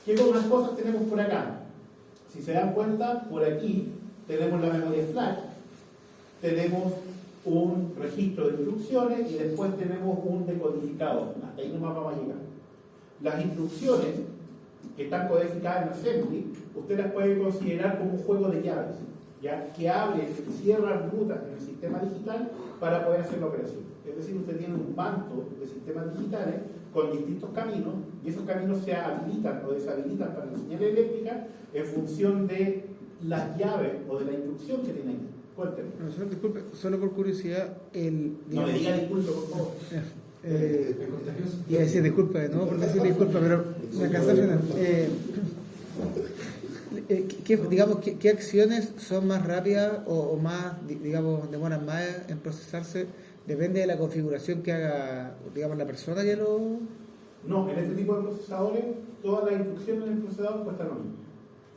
¿Qué otras cosas tenemos por acá? Si se dan cuenta, por aquí tenemos la memoria flash, tenemos un registro de instrucciones y después tenemos un decodificador. Hasta ahí nomás vamos a llegar. Las instrucciones que están codificadas en Assembly, usted las puede considerar como un juego de llaves, ¿ya? Que abren y cierran rutas en el sistema digital para poder hacer la operación. Es decir, usted tiene un banco de sistemas digitales con distintos caminos y esos caminos se habilitan o deshabilitan para la señal eléctrica en función de las llaves o de la instrucción que tiene aquí. Cuénteme. Profesor, disculpe, solo por curiosidad, No me diga disculpe, por favor. Es contagioso. Iba a decir disculpa, no por decirle disculpa, pero me alcanzé a frenar. ¿Qué acciones son más rápidas o más, digamos, demoran más en procesarse? ¿Depende de la configuración que haga, digamos, la persona que lo...? No, en este tipo de procesadores, todas las instrucciones del procesador cuestan lo mismo.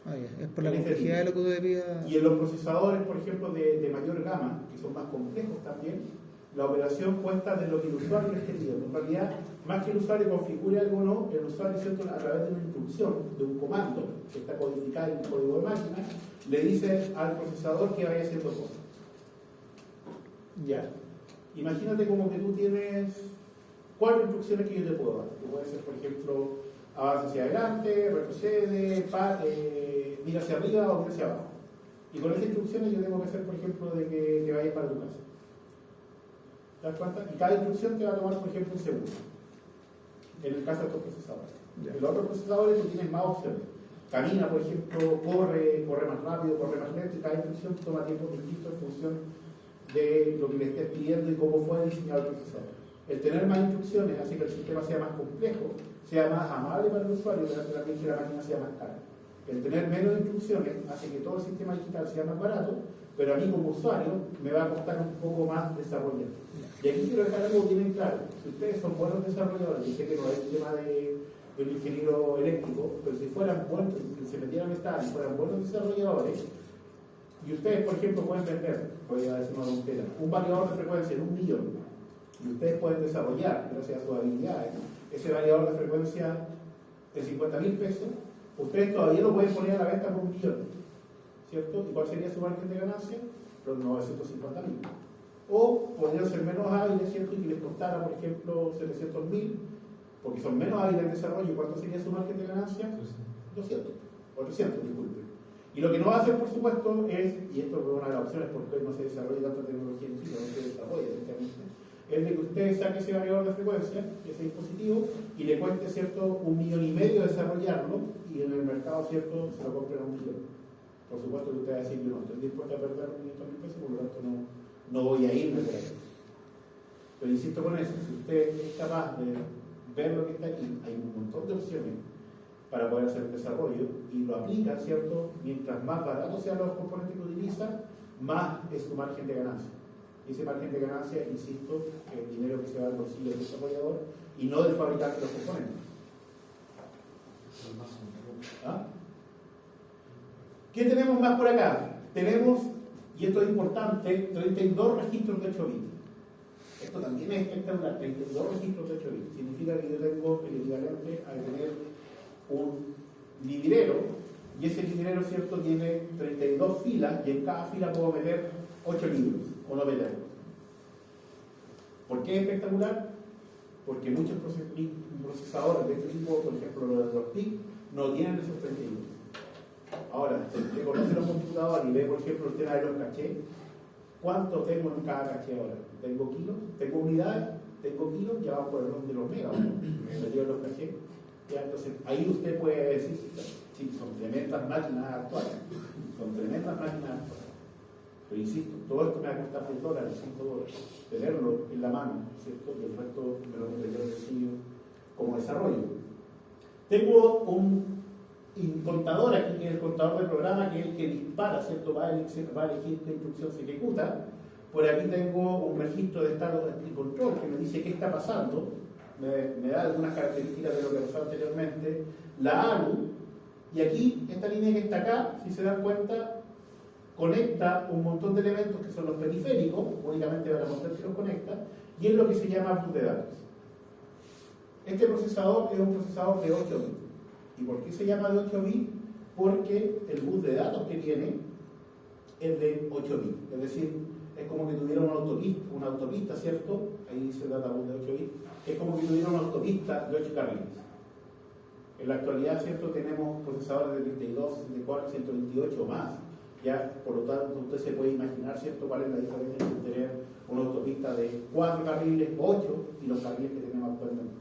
Ah, ya. Es por la complejidad de lo que uno debía... Y en los procesadores, por ejemplo, de mayor gama, que son más complejos también, la operación cuesta de lo que el usuario les quería. En realidad, más que el usuario configure algo o no, el usuario, ¿cierto?, a través de una instrucción, de un comando que está codificado en el código de máquina, le dice al procesador que vaya haciendo cosas. Ya. Imagínate como que tú tienes 4 instrucciones que yo te puedo dar. Que puede ser, por ejemplo, avanza hacia adelante, retrocede, mira hacia arriba o mira hacia abajo. Y con esas instrucciones yo tengo que hacer, por ejemplo, de que vayas para tu casa. ¿Te das cuenta? Y cada instrucción te va a tomar, por ejemplo, un segundo. En el caso de estos procesadores. En los otros procesadores tú tienes más opciones. Camina, por ejemplo, corre más rápido, corre más lento, y cada instrucción toma tiempos distintos en función de lo que le estés pidiendo y cómo fue diseñado el procesador. El tener más instrucciones hace que el sistema sea más complejo, sea más amable para el usuario, pero hace también que la máquina sea más cara. El tener menos instrucciones hace que todo el sistema digital sea más barato, pero a mí como usuario me va a costar un poco más desarrollar. Y aquí quiero dejar algo bien claro. Si ustedes son buenos desarrolladores, y sé que no es el tema de un ingeniero eléctrico, pero si fueran buenos, si se metieran a estar y fueran buenos desarrolladores, y ustedes, por ejemplo, pueden vender, voy a decir una tontera, un variador de frecuencia en 1 millón, y ustedes pueden desarrollar, gracias a sus habilidades, ese variador de frecuencia de 50.000 pesos, ustedes todavía lo pueden poner a la venta por 1 millón, ¿cierto? ¿Y cuál sería su margen de ganancia? Los 950.000. O podrían ser menos hábiles, ¿cierto? Y que les costara, por ejemplo, 700.000, porque son menos hábiles en desarrollo. ¿Cuánto sería su margen de ganancia? 200, 400, disculpe. Y lo que no va a hacer, por supuesto, es, y esto es una de las opciones porque hoy no se desarrolla tanta tecnología en Chile, no se desarrolla, evidentemente, es de que usted saque ese variador de frecuencia, ese dispositivo, y le cueste, ¿cierto?, 1,5 millones desarrollarlo, y en el mercado, ¿cierto?, se lo compren a 1 millón. Por supuesto que usted va a decir, yo no estoy dispuesto a perder 500.000 pesos, por lo tanto no voy a irme por ahí. Pero insisto con eso, si usted es capaz de ver lo que está aquí, hay un montón de opciones para poder hacer el desarrollo y lo aplica, ¿cierto? Mientras más baratos sean los componentes que utiliza, más es su margen de ganancia. Y ese margen de ganancia, insisto, es el dinero que se va al bolsillo del desarrollador y no del fabricante de los componentes. ¿Ah? ¿Qué tenemos más por acá? Tenemos, y esto es importante, 32 registros de 8 bits. Esto también es espectacular, 32 registros de 8 bits. Significa que yo tengo el equivalente a tener un librero, y ese librero, ¿cierto?, tiene 32 filas, y en cada fila puedo meter 8 libros, o no meterlos. ¿Por qué es espectacular? Porque muchos procesadores de este tipo, por ejemplo los TIC, no tienen esos 32. Ahora, si usted conoce los computadores y ve, por ejemplo, el tema de los cachés, ¿cuánto tengo en cada caché ahora? ¿Tengo kilos? ¿Tengo unidades? ¿Tengo kilos? Ya vamos por el orden de los megas, ¿no? Me dio los cachés. Ya, entonces, ahí usted puede decir, sí, son tremendas máquinas actuales. Son tremendas máquinas actuales. Pero insisto, todo esto me va a costar $10, $5. Tenerlo en la mano, ¿cierto? Y el resto me lo meto yo como desarrollo. Tengo un contador aquí, que es el contador del programa, que es el que dispara, ¿cierto? Va a elegir qué instrucción se ejecuta. Por aquí tengo un registro de estado de control que me dice qué está pasando, me da algunas características de lo que pasó anteriormente, la ALU, y aquí, esta línea que está acá, si se dan cuenta, conecta un montón de elementos que son los periféricos, únicamente para mostrar que los conecta, y es lo que se llama bus de datos. Este procesador es un procesador de 8 bits. ¿Y por qué se llama de 8 bits? Porque el bus de datos que tiene es de 8 bits. Es decir, es como que tuviera una autopista, ¿cierto? Ahí dice data bus de 8 bits. Es como que tuviera una autopista de 8 carriles. En la actualidad, ¿cierto? Tenemos procesadores de 32, 64, 128 o más. Ya, por lo tanto, usted se puede imaginar, ¿cierto?, cuál es la diferencia entre tener una autopista de 4 carriles, 8 y los carriles que tenemos actualmente.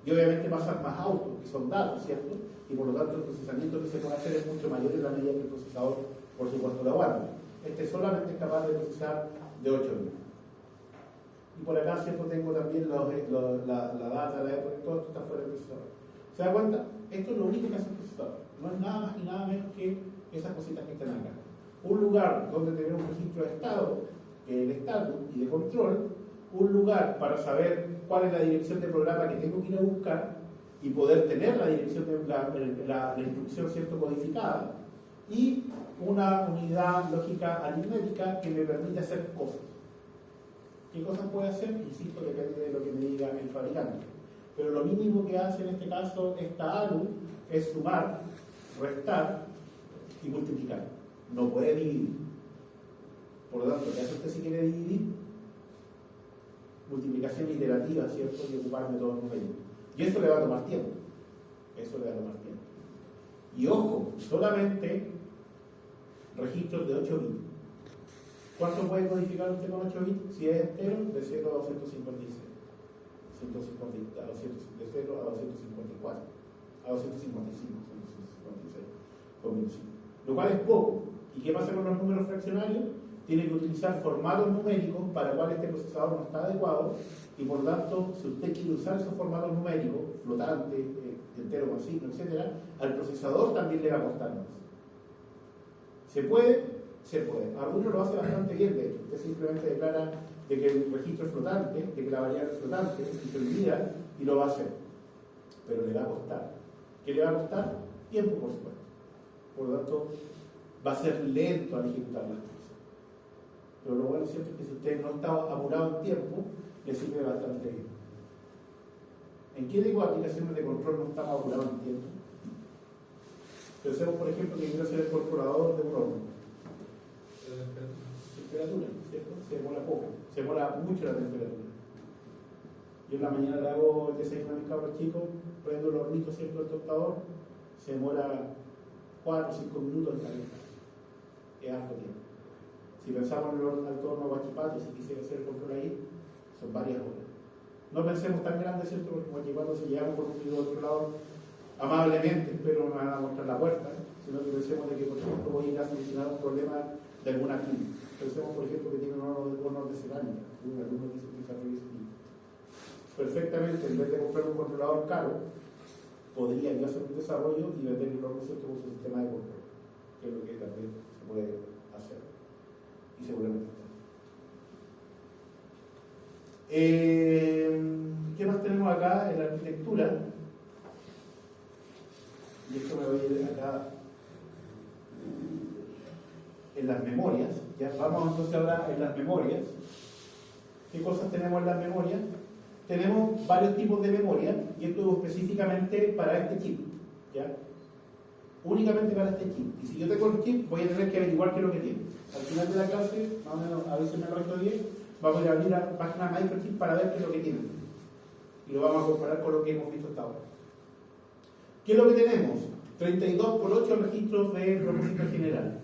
Y obviamente pasan más autos, que son datos, ¿cierto? Y por lo tanto el procesamiento que se puede hacer es mucho mayor en la medida que el procesador, por supuesto, lo aguanta. Este solamente es capaz de procesar de 8 bits. Y por acá, ¿cierto?, tengo también la data, la época, todo esto está fuera del procesador. ¿Se da cuenta? Esto es lo único que hace el procesador. No es nada más y nada menos que esas cositas que están acá. Un lugar donde tener un registro de estado, que es el estatus y de control, un lugar para saber cuál es la dirección de programa que tengo que ir a buscar y poder tener la dirección de la instrucción, ¿cierto?, codificada, y una unidad lógica aritmética que me permite hacer cosas. ¿Qué cosas puede hacer? Insisto, depende de lo que me diga el fabricante. Pero lo mínimo que hace en este caso esta ALU es sumar, restar y multiplicar. No puede dividir. Por lo tanto, ¿qué hace usted si quiere dividir? Multiplicación iterativa, ¿cierto? Y ocupar métodos numéricos. Y eso le va a tomar tiempo. Eso le va a tomar tiempo. Y ojo, solamente registros de 8 bits. ¿Cuánto puede codificar usted con 8 bits? Si es entero, de 0 a 256. De 0 a 254. A 255. 256. Lo cual es poco. ¿Y qué pasa con los números fraccionarios? Tiene que utilizar formatos numéricos para cual este procesador no está adecuado, y por lo tanto, si usted quiere usar esos formatos numéricos, flotante, entero con signo, etc., al procesador también le va a costar más. ¿Se puede? Se puede. Arduino lo hace bastante bien, de hecho. Usted simplemente declara de que el registro es flotante, de que la variable es flotante, y se olvida, y lo va a hacer. Pero le va a costar. ¿Qué le va a costar? Tiempo, por supuesto. Por lo tanto, va a ser lento al ejecutar las cosas. Pero lo bueno, ¿cierto?, es que si usted no está apurado en tiempo, le sirve bastante bien. ¿En qué tipo de aplicaciones de control no estamos apurados en tiempo? Pensemos, por ejemplo, que quiero ser el controlador de un horno. Temperatura, ¿cierto? Se demora poco, se demora mucho la temperatura. Yo en la mañana le hago el desayuno a mis cabros chicos, prendo el hornito, ¿cierto?, del tostador, se demora 4 o 5 minutos en calentar. Es harto tiempo. Si pensamos en el torno Huachipato, si quisiera hacer el control ahí, son varias horas. No pensemos tan grande, ¿cierto?, porque Huachipato, si llegamos por un controlador amablemente, espero no me van a mostrar la puerta, sino que pensemos de que, por ejemplo, voy a ir a solucionar un problema de alguna clínica. Pensemos, por ejemplo, que tiene un horno de cerámica, un alumno que se desarrolla perfectamente, en vez de comprar un controlador caro, podría yo hacer un desarrollo y vender el horno, ¿cierto?, con su sistema de control, que es lo que también se puede hacer. Y seguramente está. ¿Qué más tenemos acá en la arquitectura? Y esto me voy a ir acá en las memorias. Ya vamos entonces ahora en las memorias. ¿Qué cosas tenemos en las memorias? Tenemos varios tipos de memoria, y esto es específicamente para este chip, ¿ya? Únicamente para este chip. Y si yo tengo el chip, voy a tener que averiguar qué es lo que tiene. Al final de la clase, más o menos, avísenme a las 8:10, vamos a ir a abrir la página Microchip para ver qué es lo que tiene. Y lo vamos a comparar con lo que hemos visto hasta ahora. ¿Qué es lo que tenemos? 32 por 8 registros de propósito general,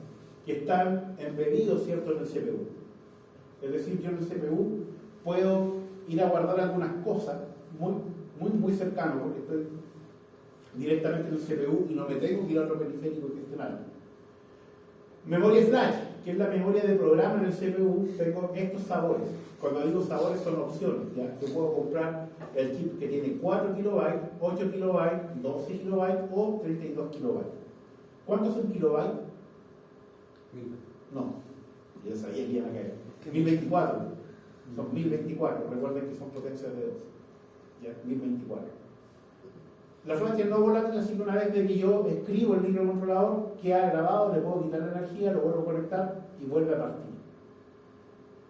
que están embebidos, ¿cierto?, en el CPU. Es decir, yo en el CPU puedo ir a guardar algunas cosas muy cercano, porque estoy directamente en el CPU y no me tengo que ir a otro periférico que esté mal. Memoria flash, que es la memoria de programa en el CPU, tengo estos sabores. Cuando digo sabores son opciones, ¿ya? Yo puedo comprar el chip que tiene 4 KB, 8 KB, 12 KB o 32 KB. ¿Cuántos son kilobytes? 1000. No, ya sabía que iban a caer. 1024. Son 1024. Recuerden que son potencias de 2. Ya, 1024. La frecuencia no volátil, así que una vez que yo escribo el microcontrolador, queda grabado, le puedo quitar la energía, lo vuelvo a conectar y vuelve a partir.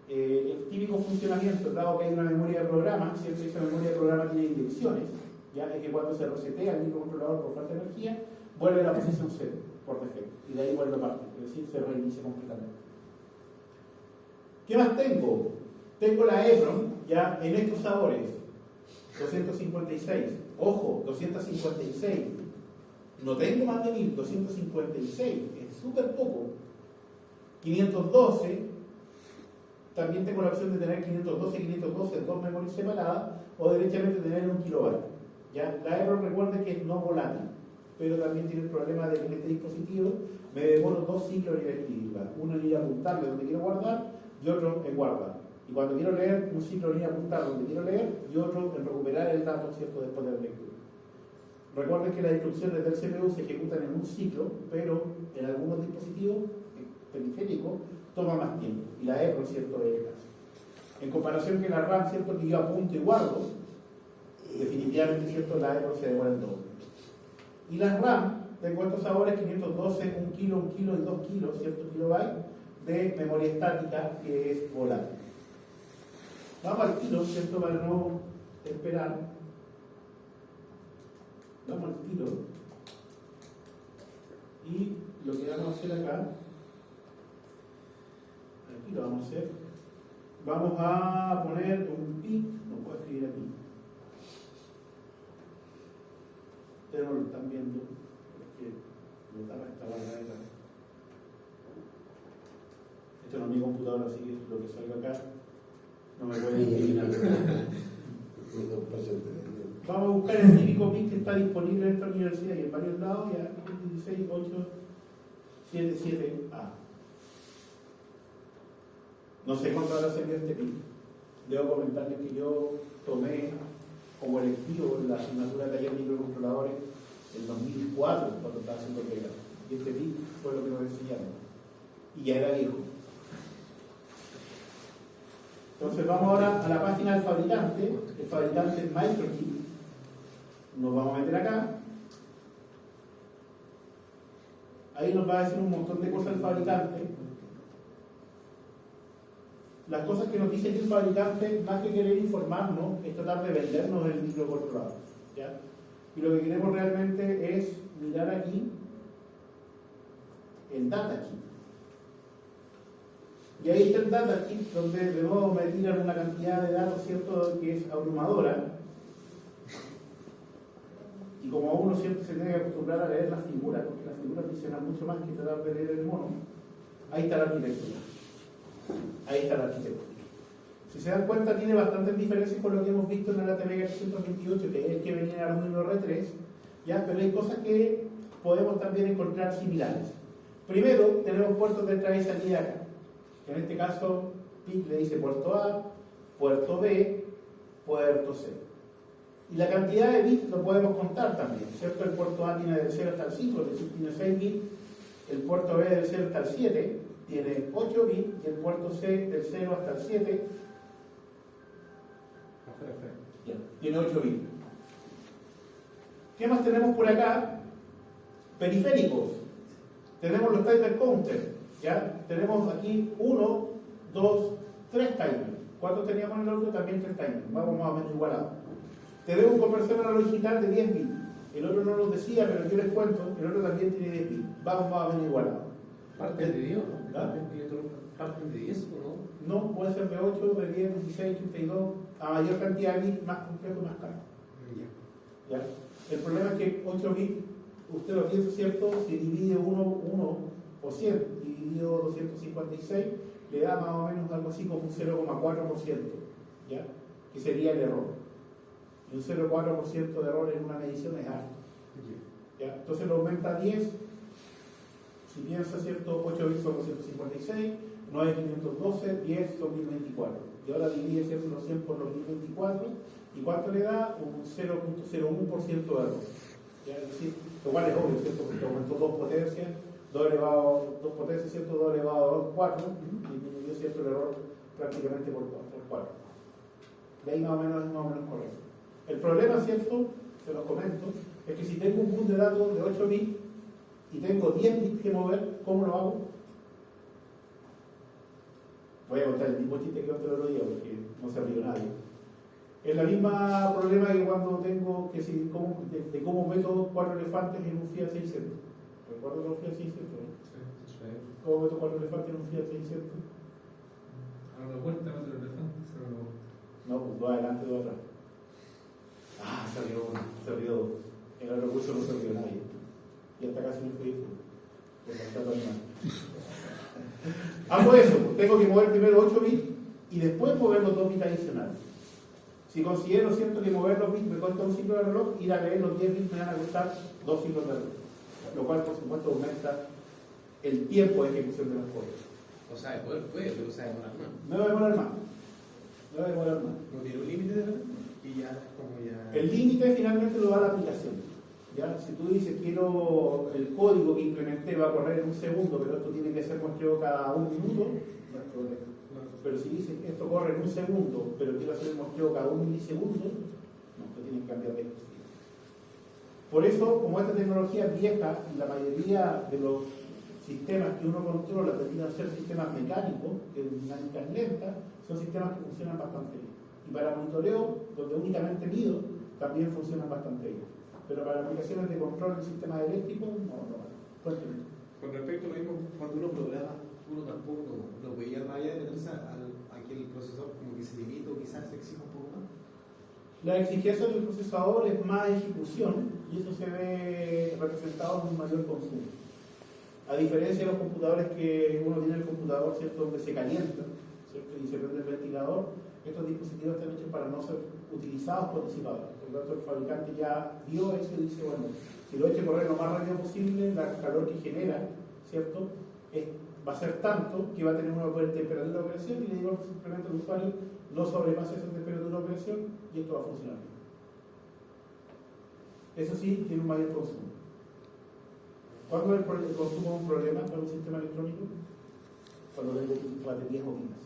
El típico funcionamiento, dado que hay una memoria de programa, siempre esa memoria de programa tiene direcciones, ya es que cuando se resetea el microcontrolador por falta de energía, vuelve a la posición 0 por defecto, y de ahí vuelve a partir, es decir, se reinicia completamente. ¿Qué más tengo? Tengo la EPROM, ya en estos sabores, 256, ojo, 256, no tengo más de 1000, 256, es súper poco. 512, también tengo la opción de tener 512 y 512 en dos memorias separadas, o derechamente tener 1 kilobyte. ¿Ya? La EPROM, recuerde que es no volátil, pero también tiene el problema de que en este dispositivo me demoro 2 ciclos en ir a escribirla, uno en ir a apuntarle donde quiero guardar y otro en guardar. Y cuando quiero leer, un ciclo en ir a apuntar donde quiero leer y otro en recuperar el dato, ¿cierto?, después de la lectura. Recuerden que las instrucciones del CPU se ejecutan en un ciclo, pero en algunos dispositivos periféricos toma más tiempo. Y la EPROM, ¿cierto?, es el caso. En comparación que la RAM, ¿cierto?, que yo apunto y guardo, definitivamente, ¿cierto?, la EPROM se demora el doble. Y las RAM, tengo estos sabores 512, 1 kilo y 2 kilos, ¿cierto?, kilobytes de memoria estática que es volátil. Vamos al tiro, ¿cierto?, para no esperar. Vamos al tiro. Y lo que vamos a hacer acá, aquí lo vamos a hacer. Vamos a poner un PIC, no puedo escribir aquí. Ustedes no lo están viendo, porque lo tapa esta barra de acá. Esto no es mi computadora, así que lo que salga acá no me puede eliminar. Vamos a buscar el típico PIC que está disponible en esta universidad y en varios lados, ya 16877A. No sé cuánto habrá salido este PIC. Debo comentarles que yo tomé como electivo la asignatura de taller de microcontroladores en 2004, cuando estaba haciendo el pregrado. Y este PIC fue lo que nos enseñaron. Y ya era viejo. Entonces vamos ahora a la página del fabricante. El fabricante es Microchip. Nos vamos a meter acá. Ahí nos va a decir un montón de cosas el fabricante. Las cosas que nos dice aquí el fabricante, más que querer informarnos, es tratar de vendernos el microcontrolador, ¿ya? Y lo que queremos realmente es mirar aquí el datasheet. Y ahí está el datasheet, donde de nuevo me tiran una cantidad de datos, ¿cierto?, que es abrumadora. Y como uno siempre se tiene que acostumbrar a leer las figuras, porque las figuras dicen mucho más que tratar de leer el mono, ahí está la arquitectura. Ahí está la arquitectura. Si se dan cuenta, tiene bastantes diferencias con lo que hemos visto en el ATmega 828, que es el que venía en Arduino R3, ¿ya? Pero hay cosas que podemos también encontrar similares. Primero, tenemos puertos de entrada y salida acá. En este caso, PIC le dice puerto A, puerto B, puerto C. Y la cantidad de bits lo podemos contar también, ¿cierto? El puerto A tiene del 0 hasta el 5, es decir, tiene 6 bits. El puerto B del 0 hasta el 7 tiene 8 bits. Y el puerto C del 0 hasta el 7 tiene 8 bits. ¿Qué más tenemos por acá? Periféricos. Tenemos los timer counters, ¿ya? Tenemos aquí 1, 2, 3 timers. ¿Cuántos teníamos en el otro? También 3 timers. Vamos más o menos igualados. Tenemos un conversor analógico digital de 10 bits. El otro no nos decía, pero yo les cuento, el otro también tiene 10 bits. Vamos más o menos igualados. ¿Parten de 10 o no? ¿Ah? ¿Parten de 10 o no? No, puede ser de 8, de 10, 16, 32, a mayor cantidad de bits, más complejo, más caro. ¿Ya? El problema es que 8 bits, usted lo piensa, ¿cierto? Si divide 1% y dividido 256, le da más o menos algo así como un 0,4%, ¿ya? Que sería el error. Y un 0,4% de error en una medición es alto. ¿Ya? Entonces lo aumenta a 10. Si piensa, ¿cierto? 8 bits son 256, 9 512, 10 son 1024. Y ahora divide, ¿cierto?, los 100 por los 1024. ¿Y cuánto le da? Un 0,01% de error. ¿Ya? Es decir, lo cual es obvio, ¿cierto? Porque aumentó 2 potencias, 2 potencias, ¿cierto? 2 elevado a 2, 4. Y disminuyó, ¿cierto?, el error prácticamente por 4. De ahí más o menos es más o menos correcto. El problema, ¿cierto?, se los comento, es que si tengo un pool de datos de 8 bits y tengo 10 bits que mover, ¿cómo lo hago? Voy a contar el mismo chiste que conté el otro día porque no se rió nadie. Es la misma problema que cuando tengo que si de cómo meto 4 elefantes en un Fiat 600. ¿Recuerdo los Fiat 600? ¿Cómo meto 4 elefantes en un Fiat 600? Abro la puerta, meto el elefante, cierro la puerta. No, pues 2 adelante, 2 atrás. Ah, se rió. En el recurso no se rió nadie. Y hasta casi me fui. Hago eso, pues, tengo que mover primero 8 bits y después mover los 2 bits adicionales. Si considero cierto que mover los bits me cuesta un ciclo de reloj, ir a leer los 10 bits me van a costar 2 ciclos de reloj. Lo cual, por supuesto, aumenta el tiempo de ejecución de los códigos. O sea, puede, pero se demorar más. No va a demorar más. No tiene un límite de reloj y ya como ya. El límite finalmente lo da la aplicación. ¿Ya? Si tú dices quiero el código que implementé va a correr en un segundo, pero esto tiene que ser muestreo cada 1 minuto, no es problema. Pero si dices que esto corre en un segundo, pero quiero hacer el muestreo cada 1 milisegundo, no, esto tiene que cambiar de dispositivo. Por eso, como esta tecnología es vieja y la mayoría de los sistemas que uno controla terminan ser sistemas mecánicos, que de dinámica lenta, son sistemas que funcionan bastante bien. Y para monitoreo, donde únicamente mido, también funcionan bastante bien. Pero para aplicaciones de control del sistema eléctrico, no. Cuénteme. Con respecto a lo mismo, cuando uno programa, uno tampoco no puede ir más allá de meterse a que el procesador como que se limite o quizás se exija un poco más. La exigencia del procesador es más ejecución y eso se ve representado en un mayor consumo. A diferencia de los computadores que uno tiene el computador, ¿cierto?, donde se calienta, ¿cierto?, y se prende el ventilador, estos dispositivos están hechos para no ser utilizados por disipadores. Por lo tanto, el fabricante ya vio eso y dice, bueno, si lo echo a correr lo más rápido posible, el calor que genera, ¿cierto?, va a ser tanto que va a tener una buena temperatura de operación y le digo simplemente al usuario, no sobrepase esa temperatura de operación y esto va a funcionar bien. Eso sí, tiene un mayor consumo. ¿Cuándo el consumo es un problema para un sistema electrónico? Cuando tengo baterías movidas.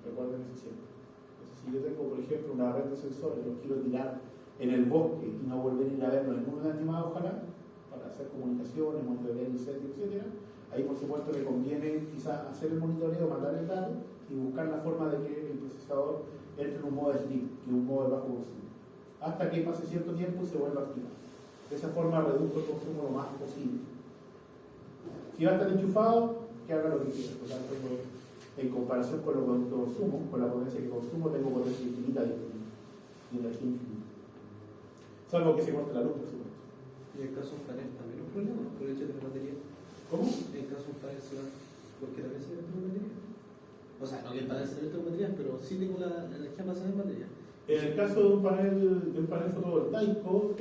Recuerden eso siempre. Entonces, si yo tengo, por ejemplo, una red de sensores, los quiero tirar en el bosque y no volver a ir a verlo en una animada, ojalá, para hacer comunicaciones, monitorear incendios, etc., ahí por supuesto le conviene quizás hacer el monitoreo, mandar el dato y buscar la forma de que el procesador entre en un modo sleep, que es un modo de bajo consumo, hasta que pase cierto tiempo y se vuelva a activar. De esa forma reduzco el consumo lo más posible. Si va a estar enchufado, que haga lo que quiera. Por tanto, en comparación con lo que consumo, con la potencia que consumo, tengo potencia infinita disponible y energía infinita. Salvo que se corte la luz, por supuesto. Y en el caso de un panel también un problema, por el hecho de la batería. ¿Cómo? En el caso de un panel solar, porque también se mete en batería. O sea, no que el panel se mete en batería, pero sí tengo la energía basada en batería. En el caso de un panel fotovoltaico,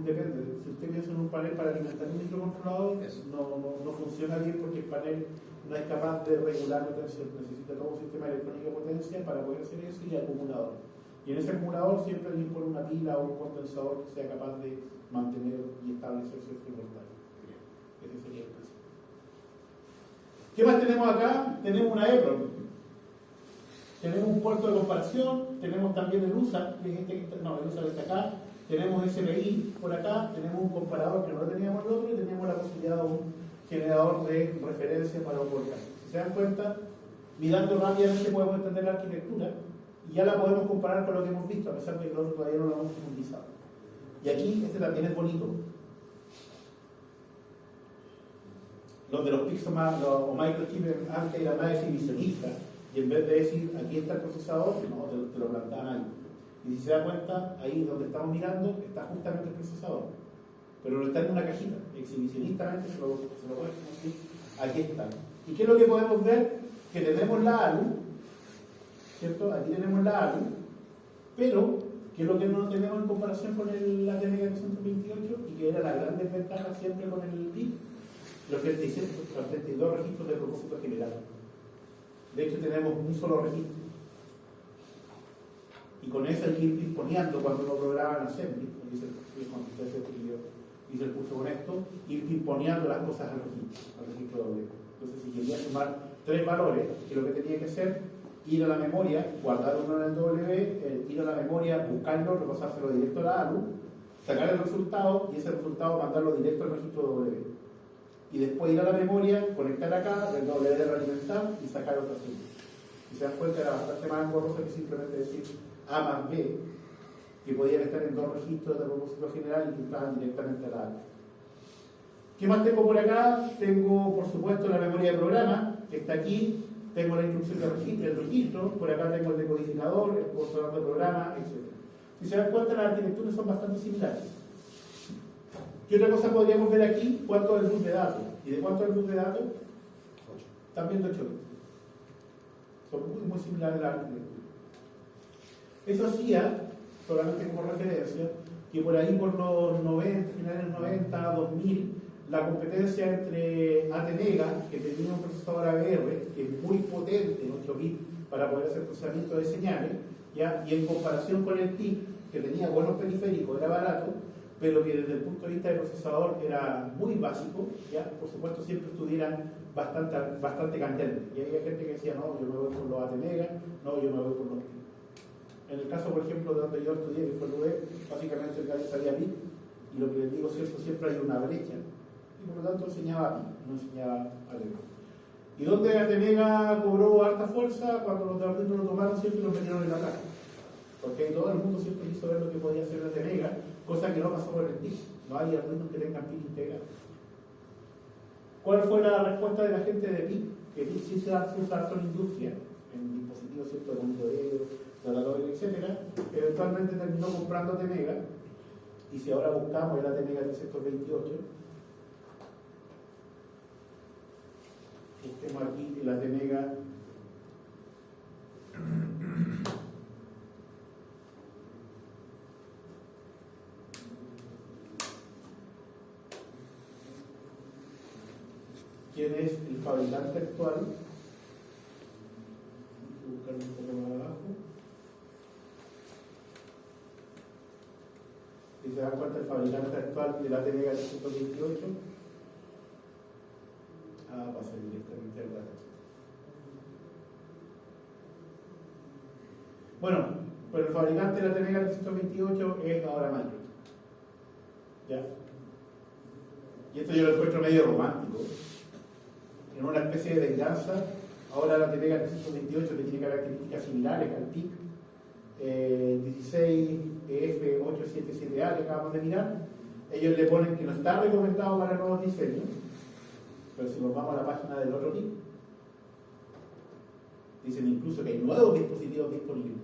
depende. Si usted piensa en un panel para alimentar un microcontrolador, no funciona bien porque el panel no es capaz de regular la tensión. Necesita todo un sistema electrónico de potencia para poder hacer eso y acumulador. Y en ese acumulador siempre le impone una pila o un condensador que sea capaz de mantener y establecer cierto voltaje. Ese sería el caso. ¿Qué más tenemos acá? Tenemos una EPROM. Tenemos un puerto de comparación, tenemos también el USA, que es el USA está acá, tenemos SPI por acá, tenemos un comparador que no lo teníamos el otro y tenemos la posibilidad de un generador de referencia para un voltaje. Si se dan cuenta, mirando rápidamente podemos entender la arquitectura y ya la podemos comparar con lo que hemos visto, a pesar de que el otro todavía no lo hemos profundizado. Y aquí este también es bonito. Los de los Pixomas o microchips antes eran más exhibicionistas. Y en vez de decir, aquí está el procesador, no, te lo plantaban ahí. Y si se da cuenta, ahí donde estamos mirando, está justamente el procesador. Pero no está en una cajita. Exhibicionistamente se lo pueden decir, aquí está. ¿Y qué es lo que podemos ver? Que tenemos la ALU, ¿cierto? Aquí tenemos la ALU, pero, ¿qué es lo que no tenemos en comparación con el ATmega 228? Y que era la gran desventaja siempre con el BIP, los 32 registros de propósito general. De hecho, tenemos un solo registro. Y con eso hay que ir disponiendo cuando uno programa en Assembly, hice el curso con esto, ir disponiendo las cosas al registro W. Entonces, si quería sumar 3 valores, que lo que tenía que hacer, ir a la memoria, guardar uno en el W, ir a la memoria, buscarlo, repasárselo directo a la ALU, sacar el resultado y ese resultado mandarlo directo al registro W. Y después ir a la memoria, conectar acá, el W realimentar y sacar otra suma. Y se dan cuenta, era bastante más engorroso que simplemente decir A más B, que podían estar en dos registros de propósito general y que entraban directamente a la A. ¿Qué más tengo por acá? Tengo, por supuesto, la memoria de programa, que está aquí. Tengo la instrucción del registro, por acá tengo el decodificador, el controlador de programa, etc. Si se dan cuenta, las arquitecturas son bastante similares. ¿Qué otra cosa podríamos ver aquí? ¿Cuánto es el bus de datos? ¿Y de cuánto es el bus de datos? 8. También de 8 bits. Son muy similares las arquitecturas. Eso hacía, solamente como referencia, que por ahí por los 90, finales de los 90, 2000, la competencia entre Atenega, que tenía un procesador ABR, que es muy potente en 8 bits para poder hacer procesamiento de señales, ¿ya? Y en comparación con el PIC, que tenía buenos periféricos, era barato, pero que desde el punto de vista del procesador era muy básico, ¿ya? Por supuesto siempre estuvieran bastante candentes. Y había gente que decía, no, yo me voy por los Atenega, no, yo me voy por los PIC. En el caso, por ejemplo, de donde yo estudié, que fue el UDEC, básicamente el gallo sabía PIC, y lo que les digo, cierto, siempre hay una brecha. Y por lo tanto enseñaba PIC, no enseñaba Atenega. ¿Y dónde Atenega cobró harta fuerza? Cuando los de Arduino lo tomaron siempre y lo metieron en la caja. Porque todo el mundo siempre quiso ver lo que podía hacer Atenega, cosa que no pasó por el PIC. No hay Arduinos que tengan PIC integrado. ¿Cuál fue la respuesta de la gente de PIC? Que PIC sí se usa harto en industria, en dispositivos, ¿cierto?, de monitoreo, de oratorio, etc. Eventualmente terminó comprando Atenega, y si ahora buscamos el Atenega 328, busquemos aquí el Atenega ¿quién es el fabricante actual? Voy a buscar un poco más abajo. Si se dan cuenta, el fabricante actual de la Atenega 328 va a ser directamente el dato. Bueno, pero el fabricante de la Atenega 328 es ahora Microsoft. ¿Ya? Y esto yo lo encuentro medio romántico. En una especie de venganza, ahora la Atenega 328, que tiene características similares al PIC 16EF877A que acabamos de mirar, ellos le ponen que no está recomendado para nuevos diseños, pero si nos vamos a la página del otro PIC, dicen incluso que hay nuevos dispositivos disponibles.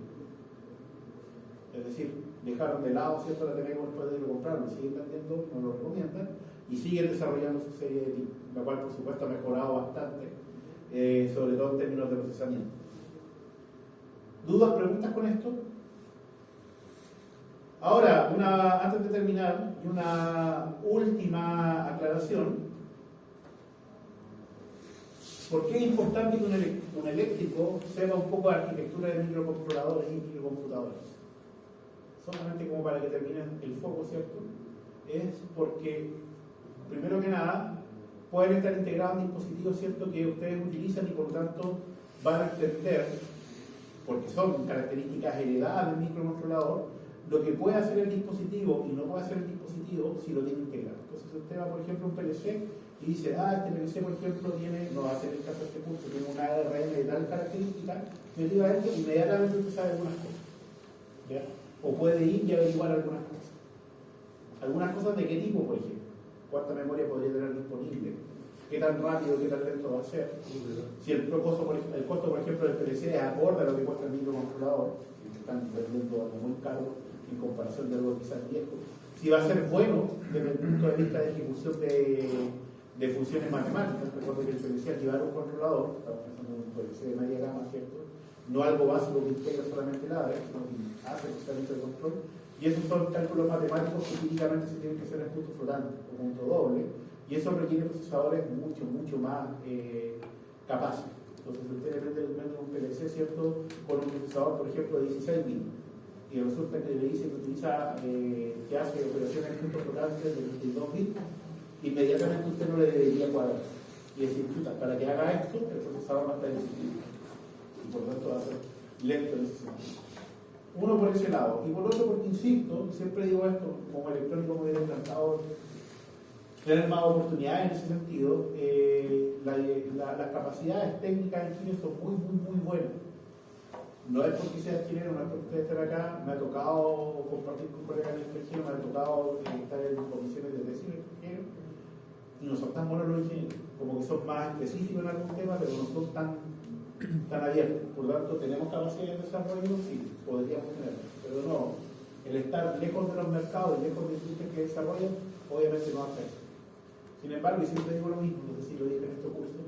Es decir, dejaron de lado, ¿cierto?, la Atenega después de comprarlo, siguen vendiendo, no lo recomiendan, y siguen desarrollando su serie de PIC, la cual por supuesto ha mejorado bastante, sobre todo en términos de procesamiento. ¿Dudas, preguntas con esto? Ahora, antes de terminar, y una última aclaración. ¿Por qué es importante que un eléctrico sepa un poco de arquitectura de microcontroladores y microcomputadores? Solamente como para que termine el foco, ¿cierto? Es porque, primero que nada, pueden estar integrados en dispositivos, ¿cierto?, que ustedes utilizan y por lo tanto van a entender, porque son características heredadas del microcontrolador, lo que puede hacer el dispositivo y no puede hacer el dispositivo si lo tiene integrado. Entonces usted va, por ejemplo, a un PLC y dice, este PLC, por ejemplo, tiene, no va a ser el caso de este curso, tiene una ARM de tal característica, inmediatamente usted sabe algunas cosas, ¿ya? O puede ir y averiguar algunas cosas. ¿Algunas cosas de qué tipo, por ejemplo? ¿Cuánta memoria podría tener disponible? ¿Qué tan rápido, qué tan lento va a ser? Si el costo, por ejemplo, del PLC es acorde a lo que cuesta el microcontrolador, que están vendiendo algo muy caro en comparación de algo quizás viejo. Si va a ser bueno desde el punto de vista de ejecución de funciones matemáticas. Recuerdo que el PLC al llevar un controlador, estamos pensando en un PLC de media gama, ¿cierto?, no algo básico que integra solamente la ADRE, sino que hace justamente el control. Y esos son cálculos matemáticos que típicamente se tienen que hacer en punto flotante o punto doble, y eso requiere procesadores mucho más capaces. Entonces usted vende un PLC, ¿cierto?, con un procesador, por ejemplo, de 16 bits, y resulta que le dice que utiliza, que hace operaciones en punto flotante de 22 bits, inmediatamente usted no le debería cuadrar. Y decir, para que haga esto, el procesador va a estar en y por lo tanto va a ser lento en ese sentido. Uno por ese lado. Y por otro, porque insisto, siempre digo esto, como electrónico me hubiera encantado tener más oportunidades en ese sentido. Las capacidades técnicas en Chile son muy buenas. No es porque sea chileno, no es porque ustedes estén acá. Me ha tocado compartir con colegas en el extranjero, me ha tocado estar en comisiones de tesis en el extranjero, y no son tan buenos los ingenieros, como que son más específicos en algún tema, pero no son tan abiertos. Por lo tanto, ¿tenemos capacidad de desarrollo? Sí, podríamos tenerlo, pero no. El estar lejos de los mercados y lejos de industrias que desarrollan, obviamente no hace eso. Sin embargo, y siempre digo lo mismo, no sé si lo dije en este curso,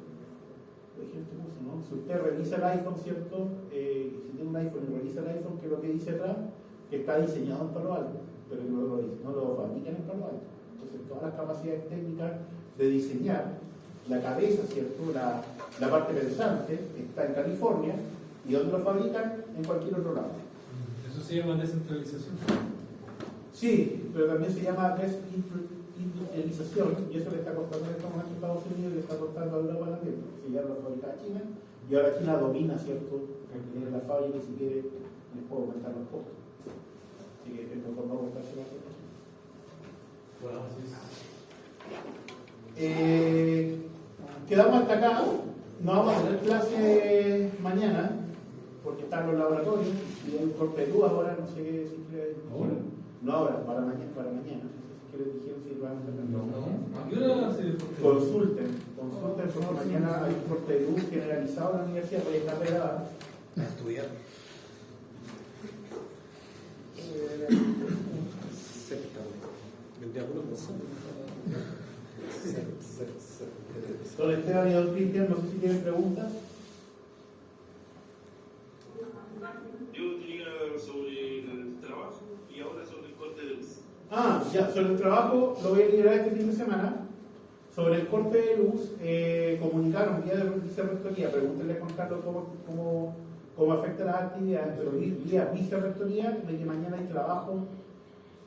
¿no? Si usted revisa el iPhone, ¿cierto? Si tiene un iPhone y revisa el iPhone, ¿qué es lo que dice atrás? Que está diseñado en Palo Alto, pero que no lo fabrican en Palo Alto. Entonces, todas las capacidades técnicas de diseñar, la cabeza, ¿cierto? La parte pensante está en California, y donde lo fabrican, en cualquier otro lado. Eso se llama descentralización. Sí, pero también se llama desindustrialización, y eso le está costando a Estados Unidos y le está costando a Europa también. Si ya lo fabrica China, y ahora China domina, ¿cierto? Tiene la fábrica, y si quiere, les puedo aumentar los costos. Así que es mejor no aumentarse las costos. Quedamos hasta acá. No vamos a tener clase mañana porque están los laboratorios y hay un corte de luz ahora, no sé qué si quieren. No ahora, para mañana. No sé si les dijeron si van a tener. ¿A qué hora se Consulten porque mañana hay un corte de luz generalizado en la universidad, porque está pegada. A estudiar. Vendría por Don Esteban y don Cristian, no sé si tienen preguntas. Yo tenía sobre el trabajo y ahora sobre el corte de luz. Ya, sobre el trabajo lo voy a liberar este fin de semana. Sobre el corte de luz, comunicaron vía de vicerrectoría, pregúntenle a Juan Carlos cómo afecta las actividades, pero vía vicerrectoría de que mañana hay trabajo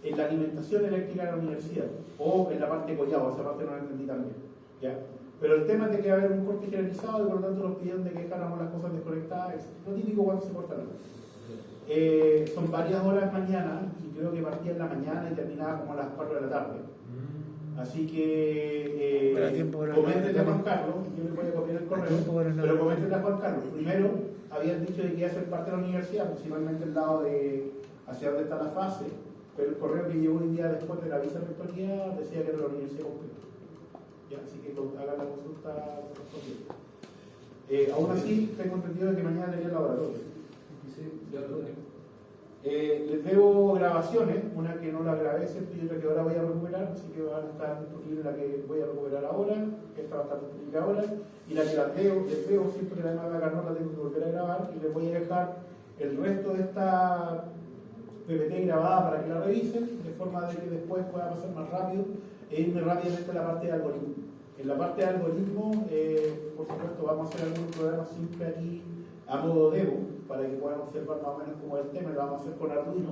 en la alimentación eléctrica de la universidad, o en la parte de Collado, esa parte no la entendí también, ¿ya? Pero el tema es de que va a haber un corte generalizado y por lo tanto nos pidieron de que dejáramos las cosas desconectadas, es lo típico cuando se corta la luz. Son varias horas mañana, y creo que partía en la mañana y terminaba como a las 4 de la tarde. Así que coméntenle a Juan Carlos, yo le voy a copiar el correo, pero coméntenle a Juan Carlos. Primero, habían dicho de que iba a ser parte de la universidad, principalmente el lado de hacia donde está la fase, pero el correo que llegó hoy día después de la vicerrectoría decía que era la universidad completa. Ya, así que hagan la consulta correspondiente. Aún así, tengo entendido de que mañana tenía el laboratorio. Les debo grabaciones, una que no la grabé, ¿cierto? Y otra que ahora voy a recuperar, así que van a estar disponibles la que voy a recuperar ahora, esta va a estar disponible ahora, y la que les debo, siempre que la demás no la tengo que volver a grabar, y les voy a dejar el resto de esta PPT grabada para que la revisen, de forma de que después pueda pasar más rápido e irme rápidamente a la parte de algoritmo. En la parte de algoritmo, por supuesto, vamos a hacer algunos programas simples aquí a modo demo, para que puedan observar más o menos cómo es el tema, y lo vamos a hacer con Arduino,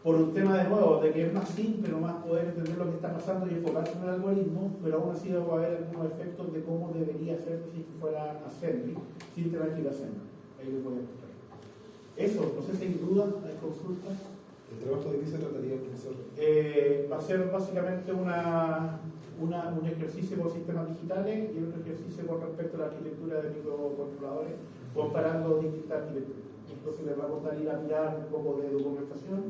por un tema de nuevo, de que es más simple, no más poder entender lo que está pasando y enfocarse en el algoritmo, pero aún así va a haber algunos efectos de cómo debería ser si fuera assembly, sin tener que ir a assembly. Ahí les voy a mostrar. Eso, no sé si hay dudas, hay consultas. ¿El trabajo de qué se trataría, profesor? Va a ser básicamente un ejercicio con sistemas digitales y otro ejercicio con respecto a la arquitectura de microcontroladores, comparando distintas arquitecturas. Entonces les va a costar ir a mirar un poco de documentación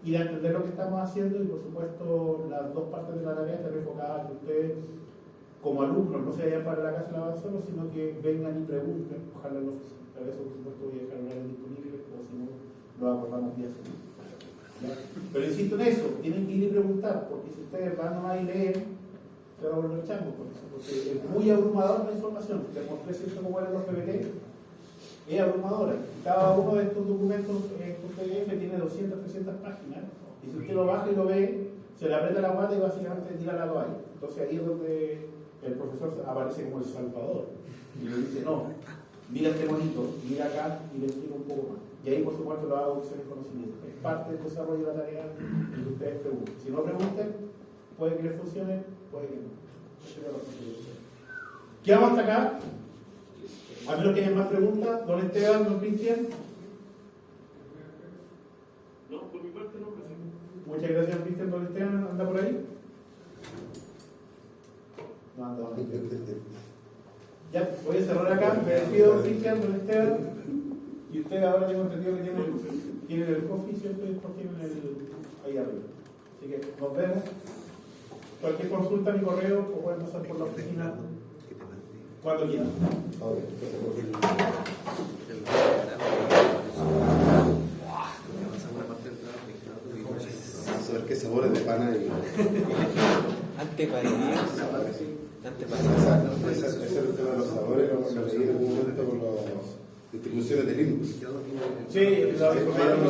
y a entender lo que estamos haciendo, y por supuesto las dos partes de la tarea están enfocadas a que ustedes como alumnos no se vayan para la casa de la solo, sino que vengan y pregunten, ojalá en la oficina. Para eso por supuesto voy a dejar horarios disponibles, o si no lo acordamos vía Zoom. Pero insisto en eso, tienen que ir y preguntar, porque si ustedes van a ir a leer, se van a volver changos con eso, porque es muy abrumadora la información. Les mostré cierto cómo eran los PPT, es abrumadora. Cada uno de estos documentos en PDF tiene 200, 300 páginas, y si usted lo baja y lo ve, se le aprieta la guata y básicamente tira la toalla. Entonces ahí es donde el profesor aparece como el salvador, y le dice, no, mira este monito, mira acá y le explico un poco más. Y ahí, por supuesto, lo hago con conocimiento. Es parte del desarrollo de la tarea que ustedes pregunten. Si no pregunten, puede que les funcione, puede que no. Quedamos hasta acá. A menos que haya más preguntas. Don Esteban, don Cristian. Muchas gracias, Cristian. ¿Don Esteban anda por ahí? No anda. Ya, voy a cerrar acá. Me despido, Cristian, Don Esteban. Y ustedes ahora tengo entendido que tienen el coffee, ¿cierto? Y después tienen ahí arriba. Así que nos vemos. Cualquier consulta, mi correo, o pueden pasar por la oficina cuando quieran. Saber qué sabores de pana y. Exacto, ese es el tema de los sabores, lo leí en algún momento con las distribuciones de Linux. Sí, la información.